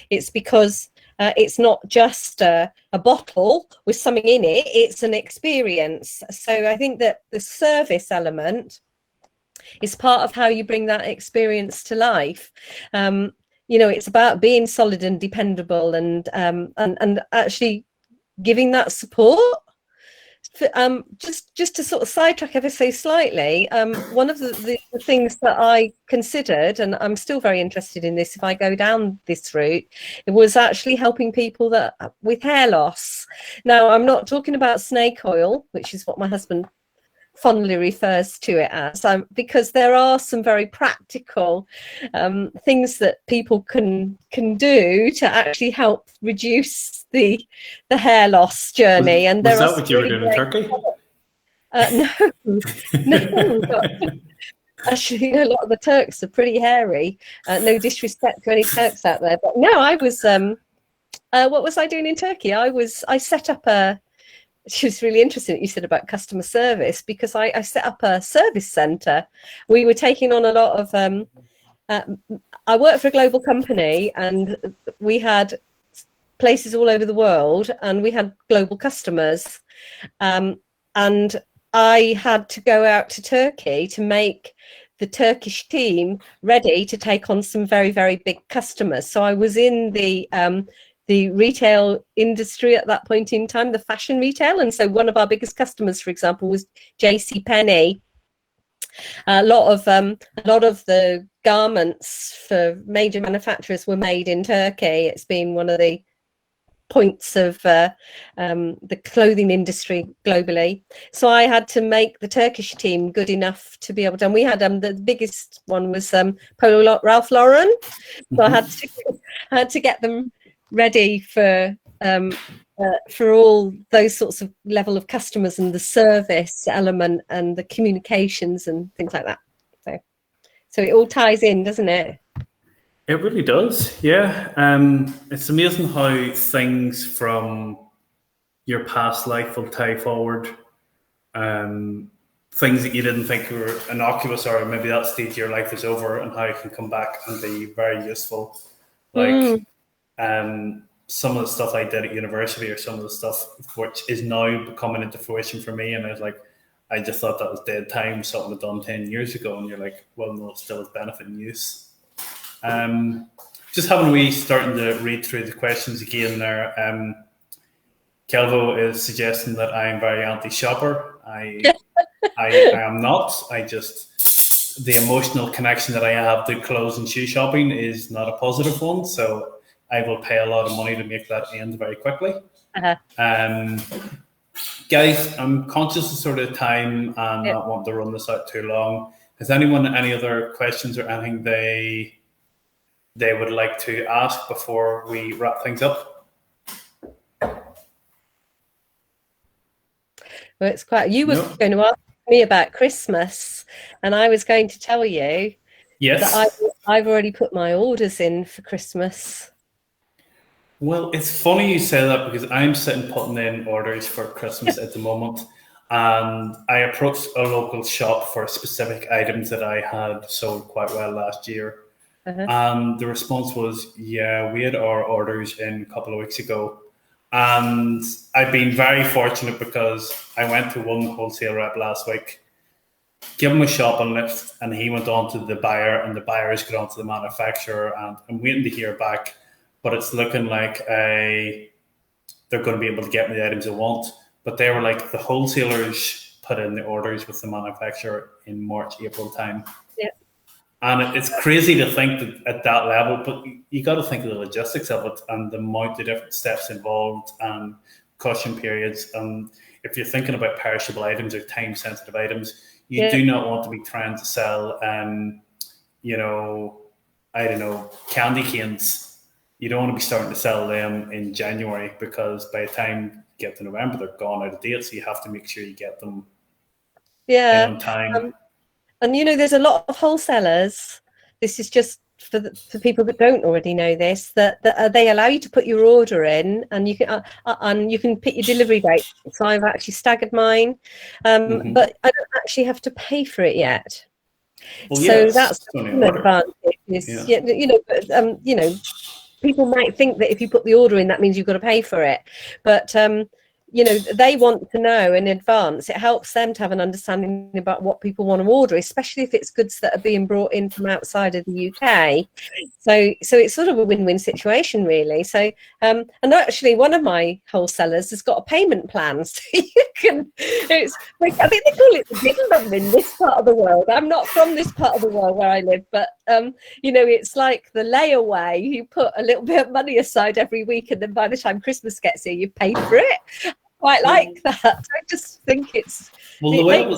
It's because it's not just a bottle with something in it, it's an experience. So I think that the service element is part of how you bring that experience to life. It's about being solid and dependable, and actually giving that support. Just to sort of sidetrack ever so slightly, one of the things that I considered, and I'm still very interested in this if I go down this route, it was actually helping people with hair loss. Now, I'm not talking about snake oil, which is what my husband fondly refers to it as, because there are some very practical things that people can do to actually help reduce the hair loss journey. And was that what you were doing in Turkey? No. Actually, a lot of the Turks are pretty hairy. No disrespect to any Turks out there, but no, I was. What was I doing in Turkey? I set up a. It was really interesting that you said about customer service, because I set up a service centre. We were taking on a lot of. I worked for a global company, and we had places all over the world, and we had global customers, and I had to go out to Turkey to make the Turkish team ready to take on some very, very big customers. So I was in the retail industry at that point in time, the fashion retail. And so one of our biggest customers, for example, was JCPenney. A lot of the garments for major manufacturers were made in Turkey. It's been one of the points of the clothing industry globally. So I had to make the Turkish team good enough to be able to, and we had the biggest one was Polo Ralph Lauren. So I had to get them ready for all those sorts of level of customers and the service element and the communications and things like that. So it all ties in, doesn't it? It really does, yeah. It's amazing how things from your past life will tie forward. Things that you didn't think were innocuous, or maybe that stage of your life is over, and how it can come back and be very useful. Like some of the stuff I did at university, or some of the stuff which is now coming into fruition for me, and I was like, I just thought that was dead time, something I'd done 10 years ago, and you're like, well, no, it still has benefit and use. Just having we starting to read through the questions again there. Kelvo is suggesting that I am very anti-shopper. I am not. The emotional connection that I have to clothes and shoe shopping is not a positive one. So I will pay a lot of money to make that end very quickly. Guys, I'm conscious of sort of time and not want to run this out too long. Has anyone any other questions or anything they would like to ask before we wrap things up? Well, it's quite. You were going to ask me about Christmas, and I was going to tell you that I've already put my orders in for Christmas. Well, it's funny you say that because I'm sitting putting in orders for Christmas at the moment, and I approached a local shop for specific items that I had sold quite well last year. Uh-huh. And the response was, yeah, we had our orders in a couple of weeks ago. And I've been very fortunate because I went to one wholesale rep last week, give him a shopping list, and he went on to the buyer, and the buyer has gone on to the manufacturer. And I'm waiting to hear back, but it's looking like they're going to be able to get me the items I want. But they were like, the wholesalers put in the orders with the manufacturer in March, April time. Yeah. And it's crazy to think that at that level, but you got to think of the logistics of it and the amount of different steps involved and caution periods. And if you're thinking about perishable items or time sensitive items, you do not want to be trying to sell, candy canes. You don't want to be starting to sell them in January because by the time you get to November, they're gone out of date. So you have to make sure you get them in on time. And there's a lot of wholesalers. This is just for people that don't already know this, that they allow you to put your order in, and you can pick your delivery date. So I've actually staggered mine, but I don't actually have to pay for it yet. Well, so that's an advantage. People might think that if you put the order in, that means you've got to pay for it, but they want to know in advance. It helps them to have an understanding about what people want to order, especially if it's goods that are being brought in from outside of the UK. So it's sort of a win-win situation, really. So and actually, one of my wholesalers has got a payment plan, so you can. It's like, I think they call it the dividend in this part of the world. I'm not from this part of the world where I live, but it's like the layaway. You put a little bit of money aside every week, and then by the time Christmas gets here, you've paid for it. Quite like that. I just think the way it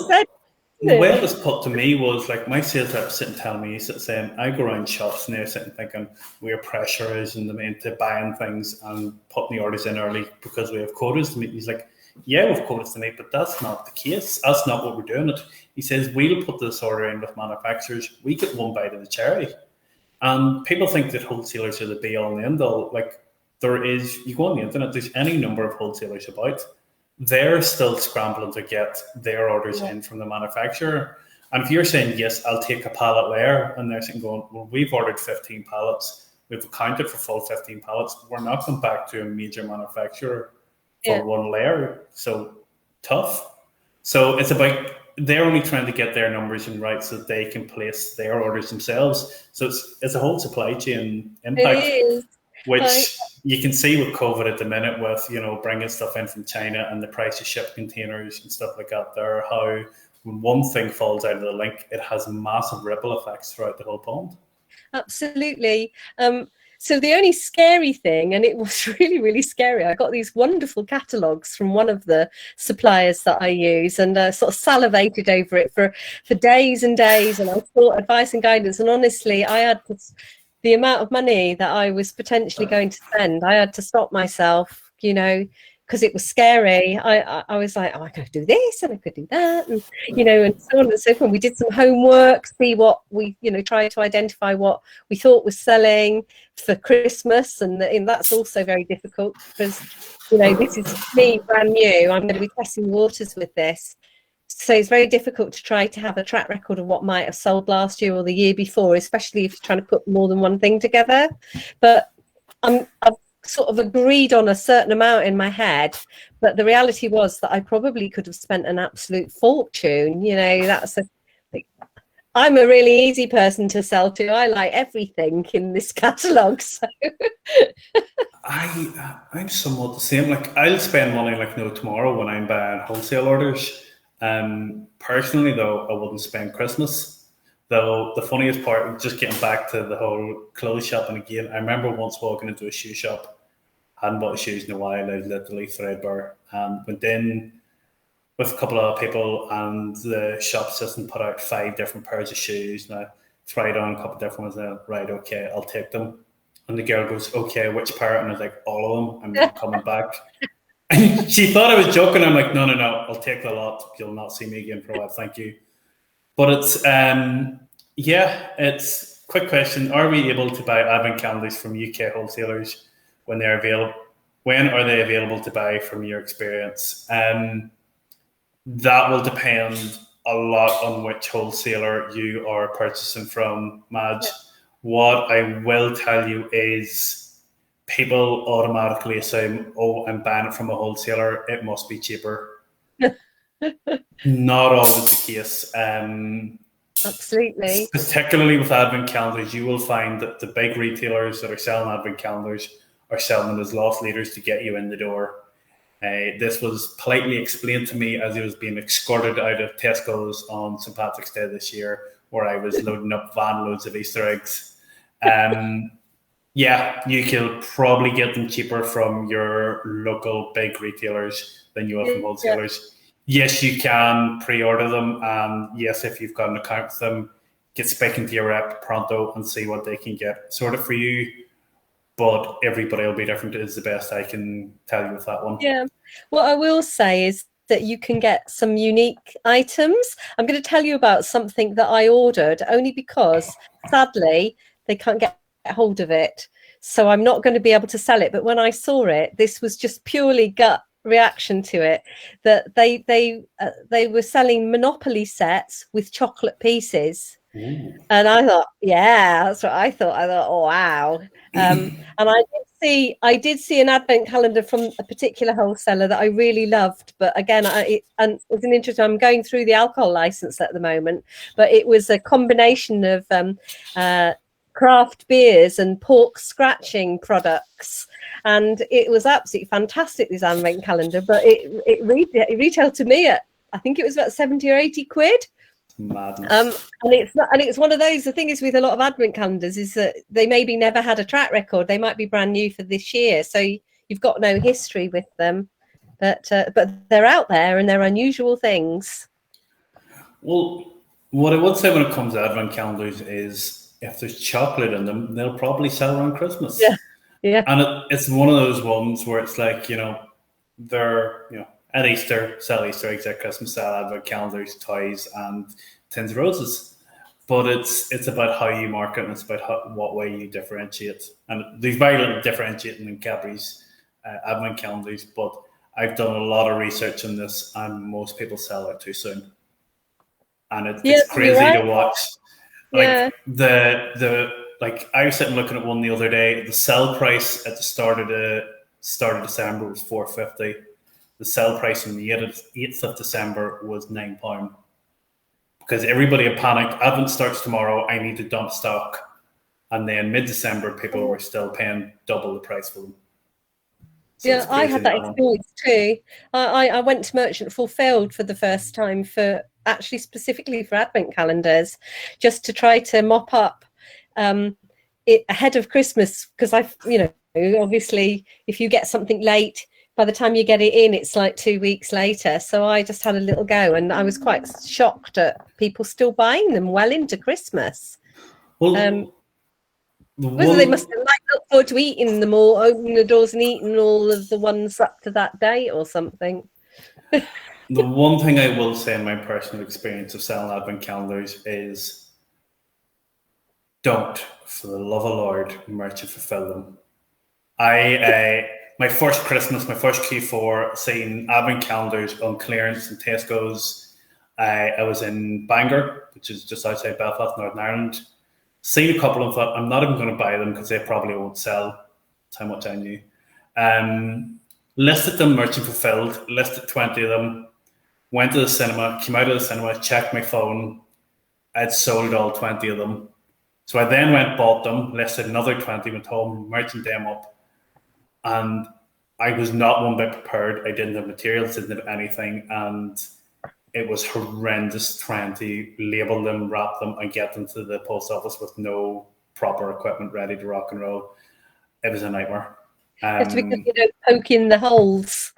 was put to me was like my sales rep sitting telling me, he's saying, I go around shops and they're sitting thinking we're pressurizing them into buying things and putting the orders in early because we have quotas to meet. He's like, yeah, we have quotas to meet, but that's not the case. That's not what we're doing. He says, we'll put this order in with manufacturers. We get one bite of the cherry. And people think that wholesalers are the be all and the end all. Like, you go on the internet, there's any number of wholesalers about. They're still scrambling to get their orders in from the manufacturer. And if you're saying, yes, I'll take a pallet layer, and they're saying, well, we've ordered 15 pallets, we've accounted for full 15 pallets, we're not going back to a major manufacturer for one layer. So tough. So it's about, they're only trying to get their numbers in right so that they can place their orders themselves. So it's a whole supply chain impact. It is. Which you can see with COVID at the minute with, bringing stuff in from China and the price of shipped containers and stuff like that there, how when one thing falls out of the link, it has massive ripple effects throughout the whole pond. Absolutely. So the only scary thing, and it was really, really scary, I got these wonderful catalogues from one of the suppliers that I use, and sort of salivated over it for days and days, and I sought advice and guidance, and honestly, I had the amount of money that I was potentially going to spend, I had to stop myself, because it was scary. I was like, I could do this and I could do that, and and so on and so forth. We did some homework, see what we, try to identify what we thought was selling for Christmas, and that's also very difficult because this is me brand new. I'm going to be testing waters with this. So it's very difficult to try to have a track record of what might have sold last year or the year before, especially if you're trying to put more than one thing together. But I've sort of agreed on a certain amount in my head, but the reality was that I probably could have spent an absolute fortune. I'm a really easy person to sell to. I like everything in this catalogue. So I'm somewhat the same. Like, I'll spend money like no tomorrow when I'm buying wholesale orders. Personally, though, I wouldn't spend Christmas. Though the funniest part, just getting back to the whole clothes shopping again, I remember once walking into a shoe shop, hadn't bought shoes in a while, I was literally threadbare, and went in with a couple of people, and the shop assistant put out 5 different pairs of shoes, and I tried on a couple of different ones, and right, okay, I'll take them. And the girl goes, okay, which pair? And I was like, all of them, I'm not coming back. And she thought I was joking. I'm like, no, I'll take the lot. You'll not see me again for a while. Thank you. But it's, it's quick question. Are we able to buy advent calendars from UK wholesalers when they're available. When are they available to buy from your experience? That will depend a lot on which wholesaler you are purchasing from, Madge. Yeah. What I will tell you is people automatically assume, oh, I'm buying it from a wholesaler, it must be cheaper. Not always the case. Absolutely. Particularly with advent calendars, you will find that the big retailers that are selling advent calendars are selling them as loss leaders to get you in the door. This was politely explained to me as I was being escorted out of Tesco's on St. Patrick's Day this year, where I was loading up van loads of Easter eggs. Yeah, you can probably get them cheaper from your local big retailers than you will from wholesalers. Yes, you can pre-order them, and yes, if you've got an account with them, get speaking to your rep pronto and see what they can get sorted for you. But everybody will be different is the best I can tell you with that one. Yeah. What I will say is that you can get some unique items. I'm going to tell you about something that I ordered only because, sadly, they can't get hold of it. So I'm not going to be able to sell it. But when I saw it, this was just purely gut reaction to it, that they were selling Monopoly sets with chocolate pieces. Ooh. And I thought, yeah, that's what I thought. I thought, oh wow. And I did see an advent calendar from a particular wholesaler that I really loved. But again, it's an interesting. I'm going through the alcohol license at the moment, but it was a combination of craft beers and pork scratching products, and it was absolutely fantastic, this advent calendar. But it retailed to me at, I think it was about 70 or 80 quid. Madness. And it's one of those. The thing is with a lot of advent calendars is that they maybe never had a track record. They might be brand new for this year, so you've got no history with them. But they're out there and they're unusual things. Well, what I would say when it comes to advent calendars is if there's chocolate in them, they'll probably sell around Christmas. Yeah. And it's one of those ones where it's like, they're, at Easter, sell Easter eggs, at Christmas, sell advent calendars, toys, and tins of roses. But it's about how you market, and it's about what way you differentiate. And there's very little differentiating in Cadbury's advent calendars, but I've done a lot of research on this, and most people sell it too soon. And it's crazy to watch. Like I was sitting looking at one the other day. The sell price at the start of December was $4.50. The sell price on the 8th of December was £9. Because everybody had panicked. Advent starts tomorrow. I need to dump stock. And then mid-December, people were still paying double the price for them. So yeah, I had that experience too. I went to Merchant Fulfilled for the first time specifically for advent calendars, just to try to mop up it ahead of Christmas. Because obviously, if you get something late, by the time you get it in, it's like 2 weeks later. So I just had a little go, and I was quite shocked at people still buying them well into Christmas. Well, they must have looked forward to eating them all, opening the doors and eating all of the ones up to that date or something. The one thing I will say in my personal experience of selling advent calendars is don't, for the love of Lord, merchant fulfill them. My first Christmas, my first Q4, seeing advent calendars on clearance in Tesco's. I was in Bangor, which is just outside Belfast, Northern Ireland. Seen a couple and thought, I'm not even going to buy them because they probably won't sell. That's how much I knew. Listed them merchant fulfilled, listed 20 of them, went to the cinema, came out of the cinema, checked my phone. I'd sold all 20 of them. So I then went, bought them, listed another 20, went home, merchant them up. And I was not one bit prepared. I didn't have materials, didn't have anything. And it was horrendous trying to label them, wrap them, and get them to the post office with no proper equipment ready to rock and roll. It was a nightmare. It's because you don't poke in the holes,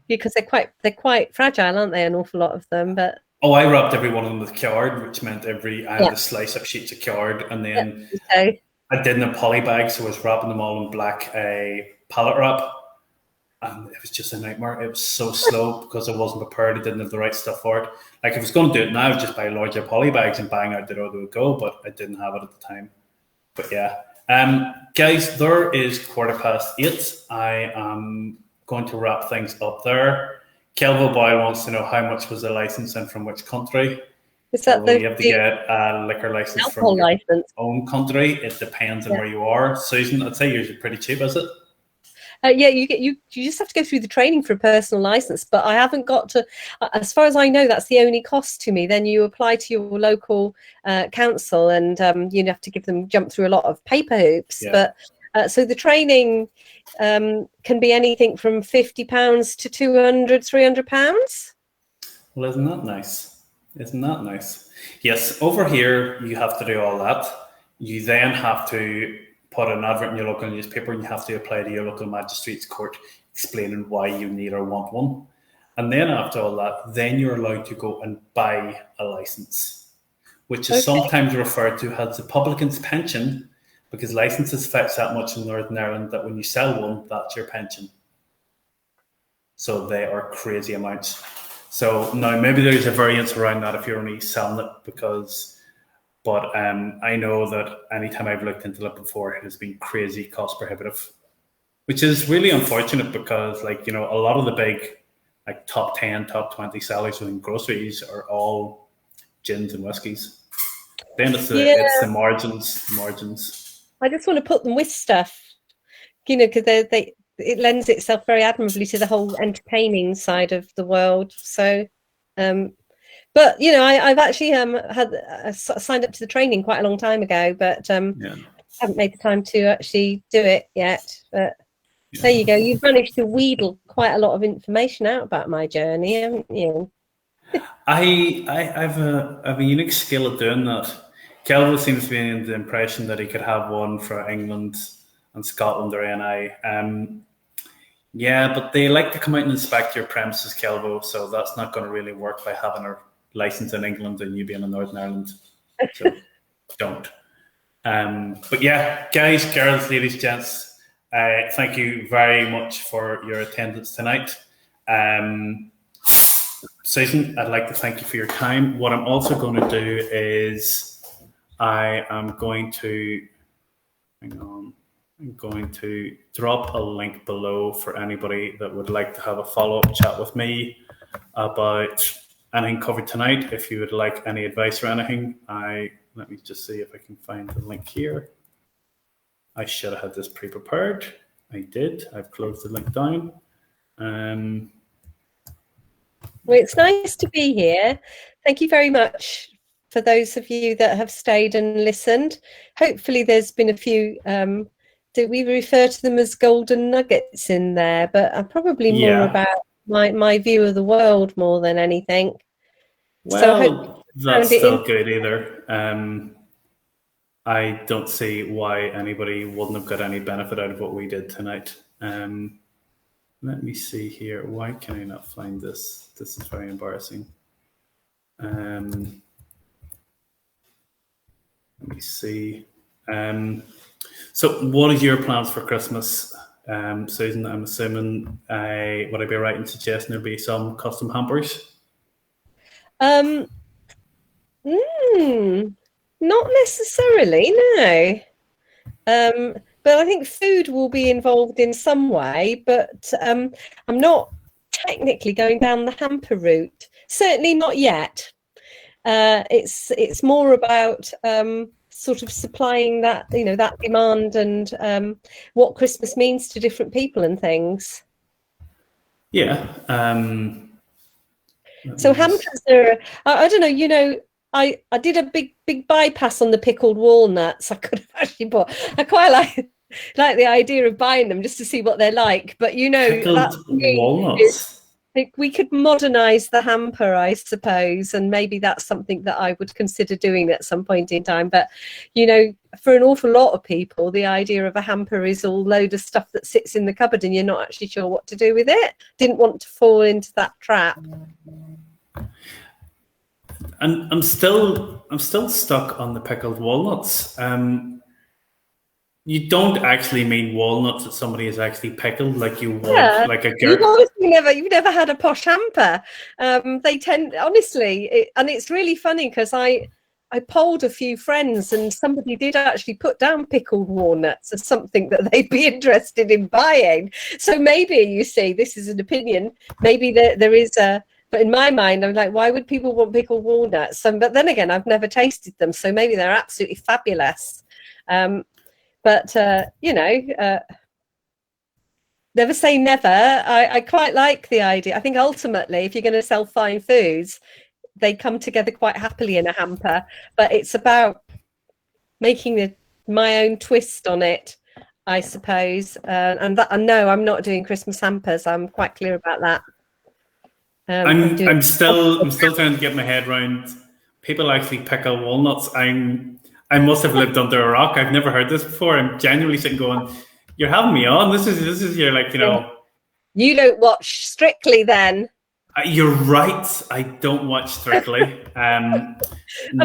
because they're quite fragile, aren't they? An awful lot of them, but. Oh, I wrapped every one of them with card, which meant I had to slice up sheets of card, and then I didn't have poly bags, so I was wrapping them all in black pallet wrap. And it was just a nightmare. It was so slow because I wasn't prepared. I didn't have the right stuff for it. Like, if I was going to do it now, I would just buy larger poly bags and bang out the door they would go, but I didn't have it at the time. But yeah, Guys, there is 8:15. I am going to wrap things up there. Kelvo Boyle wants to know how much was the license and from which country. Is that you have to get a liquor license from your own country. It depends on where you are. Susan, I'd say yours is pretty cheap, is it? Yeah, you just have to go through the training for a personal license, but I haven't got to, as far as I know, that's the only cost to me. Then you apply to your local council, and you have to jump through a lot of paper hoops. Yeah. But so the training can be anything from £50 to £200, £300. Well, isn't that nice? Isn't that nice? Yes, over here you have to do all that. You then have to put an advert in your local newspaper, and you have to apply to your local magistrate's court explaining why you need or want one. And then after all that, then you're allowed to go and buy a license, which is sometimes referred to as the publican's pension, because licenses fetch that much in Northern Ireland that when you sell one, that's your pension. So they are crazy amounts. So now maybe there's a variance around that if you're only selling it, but I know that anytime I've looked into it before, it has been crazy cost prohibitive, which is really unfortunate because, like, you know, a lot of the big, like, top 10, top 20 sellers within groceries are all gins and whiskies. Then it's the margins. I just want to put them with stuff, you know, because it lends itself very admirably to the whole entertaining side of the world. So, but you know, I've actually had signed up to the training quite a long time ago, but haven't made the time to actually do it yet. But there you go. You've managed to wheedle quite a lot of information out about my journey, haven't you? I've a unique skill at doing that. Kelvin seems to be in the impression that he could have one for England and Scotland or NI. Yeah, but they like to come out and inspect your premises, Kelvo, so that's not going to really work by having a license in England and you being in Northern Ireland. So don't. But yeah, guys, girls, ladies, gents, thank you very much for your attendance tonight. Susan, I'd like to thank you for your time. What I'm also going to do is I'm going to drop a link below for anybody that would like to have a follow-up chat with me about anything covered tonight. If you would like any advice or anything, let me just see if I can find the link here. I should have had this pre-prepared. I did. I've closed the link down. Well, it's nice to be here. Thank you very much for those of you that have stayed and listened. Hopefully there's been a few, do we refer to them as golden nuggets in there? But I'm probably more about my view of the world more than anything. Well, so that's still good either. I don't see why anybody wouldn't have got any benefit out of what we did tonight. Let me see here. Why can I not find this? This is very embarrassing. Let me see. So what is your plans for Christmas, Susan? I'm assuming would I be right in suggesting there'd be some custom hampers? Not necessarily, no. But I think food will be involved in some way, but I'm not technically going down the hamper route. Certainly not yet. It's more about sort of supplying that, you know, that demand and what Christmas means to different people and things. Yeah. So hampers are, I don't know, you know, I did a big bypass on the pickled walnuts. I could have actually bought. I quite like the idea of buying them just to see what they're like. But you know, pickled walnuts. We could modernize the hamper, I suppose, and maybe that's something that I would consider doing at some point in time. But you know, for an awful lot of people, the idea of a hamper is all load of stuff that sits in the cupboard and you're not actually sure what to do with it. Didn't want to fall into that trap. And I'm still stuck on the pickled walnuts. You don't actually mean walnuts that somebody has actually pickled, like you would, like a gherkin. You've never had a posh hamper. They tend, honestly, and it's really funny because I I polled a few friends, and somebody did actually put down pickled walnuts as something that they'd be interested in buying. So maybe, you see, this is an opinion. Maybe there is a, but in my mind, I'm like, why would people want pickled walnuts? But then again, I've never tasted them, so maybe they're absolutely fabulous. Never say never. I quite like the idea. I think ultimately, if you're going to sell fine foods, they come together quite happily in a hamper, but it's about making my own twist on it, I suppose. And no, I'm not doing Christmas hampers. I'm quite clear about that. I'm still trying to get my head around people actually pickle walnuts. I must have lived under a rock. I've never heard this before. I'm genuinely sitting going, "You're having me on. This is your, like, you know." You don't watch Strictly then. You're right. I don't watch Strictly. I'm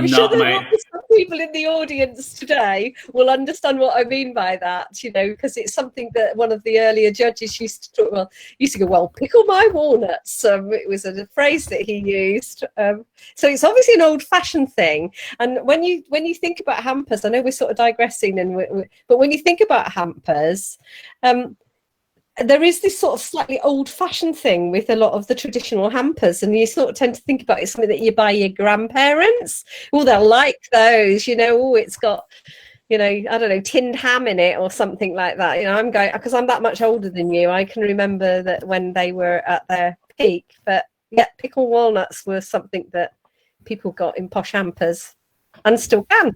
sure there are some people in the audience today will understand what I mean by that, you know, because it's something that one of the earlier judges used to talk about. Used to go, well, pickle my walnuts. It was a phrase that he used. So it's obviously an old-fashioned thing. And when you think about hampers, I know we're sort of digressing, but when you think about hampers, there is this sort of slightly old-fashioned thing with a lot of the traditional hampers, and you sort of tend to think about it something that you buy your grandparents. Oh, they'll like those, you know. Oh, it's got, you know, I don't know, tinned ham in it or something like that. You know, I'm going, because I'm that much older than you, I can remember that when they were at their peak. But yeah, pickled walnuts were something that people got in posh hampers and still can.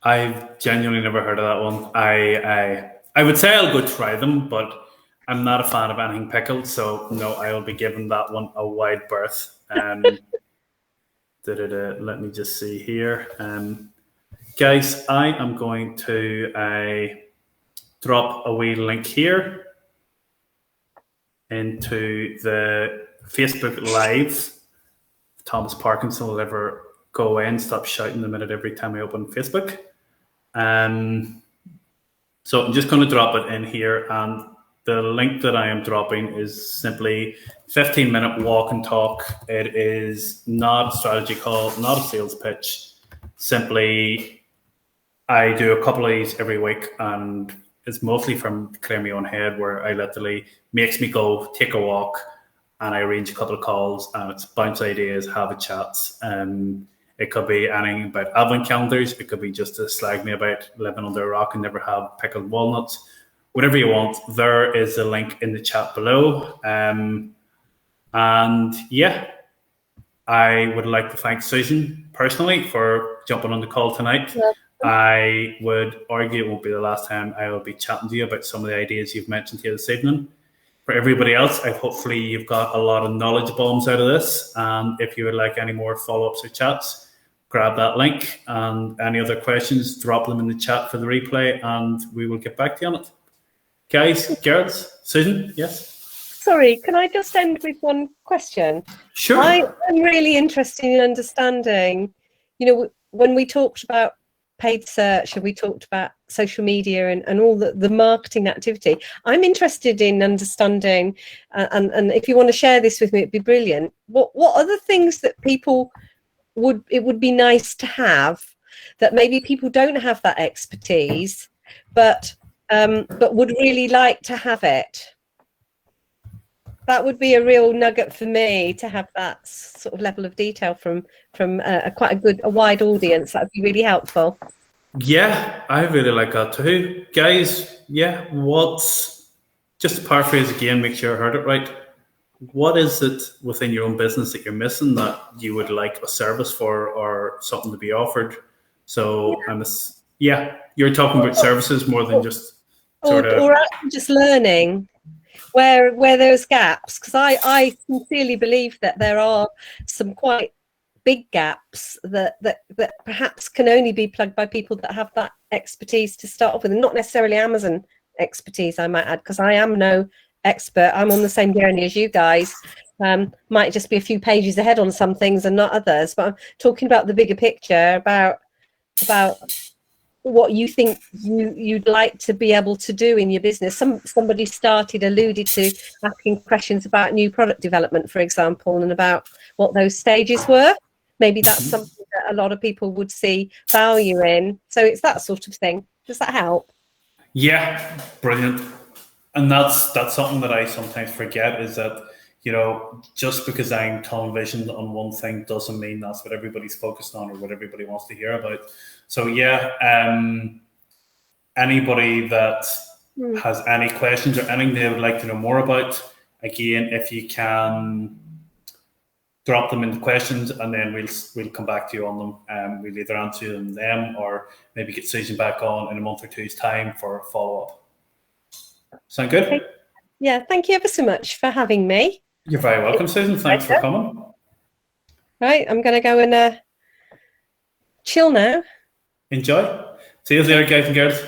I've genuinely never heard of that one. I would say I'll go try them, but I'm not a fan of anything pickled, so no, I'll be giving that one a wide berth. Let me just see here. Guys, I am going to drop a wee link here into the Facebook Live. Thomas Parkinson will ever go away and stop shouting the minute every time I open Facebook. So I'm just going to drop it in here, and the link that I am dropping is simply 15-minute walk and talk. It is not a strategy call, not a sales pitch. Simply, I do a couple of these every week, and it's mostly from clear my own head, where I literally makes me go take a walk, and I arrange a couple of calls, and it's bounce ideas, have a chat. It could be anything about advent calendars. It could be just to slag me about living under a rock and never have pickled walnuts. Whatever you want, there is a link in the chat below. And yeah, I would like to thank Susan personally for jumping on the call tonight. Yeah. I would argue it won't be the last time I will be chatting to you about some of the ideas you've mentioned here this evening. For everybody else, hopefully you've got a lot of knowledge bombs out of this. And if you would like any more follow-ups or chats, grab that link, and any other questions, drop them in the chat for the replay, and we will get back to you on it. Guys, girls, Susan, yes? Sorry, can I just end with one question? Sure. I'm really interested in understanding, you know, when we talked about paid search and we talked about social media and all the marketing activity, I'm interested in understanding, and if you want to share this with me, it'd be brilliant. What other things that people would be nice to have, that maybe people don't have that expertise, but would really like to have it? That would be a real nugget for me, to have that sort of level of detail from quite a wide audience. That would be really helpful. Yeah, I really like that too. Guys, yeah, just to paraphrase again, make sure I heard it right. What is it within your own business that you're missing that you would like a service for or something to be offered? So you're talking about services more than just or actually just learning where there's gaps, because I sincerely believe that there are some quite big gaps that perhaps can only be plugged by people that have that expertise to start off with, and not necessarily Amazon expertise, I might add, because I am no expert. I'm on the same journey as you guys. Might just be a few pages ahead on some things and not others, but I'm talking about the bigger picture, about what you think you'd like to be able to do in your business. Somebody alluded to asking questions about new product development, for example, and about what those stages were. Maybe that's something that a lot of people would see value in. So it's that sort of thing. Does that help? Yeah, brilliant. And that's something that I sometimes forget, is that, you know, just because I'm tunnel visioned on one thing doesn't mean that's what everybody's focused on or what everybody wants to hear about. So yeah, anybody that has any questions or anything they would like to know more about, again, if you can drop them in the questions, and then we'll come back to you on them. We'll either answer them or maybe get Susan back on in a month or two's time for a follow-up. Sound good? Okay. Yeah, thank you ever so much for having me. You're very welcome, Susan. Thanks for coming. Right, I'm going to go and chill now. Enjoy. See you later, guys and girls.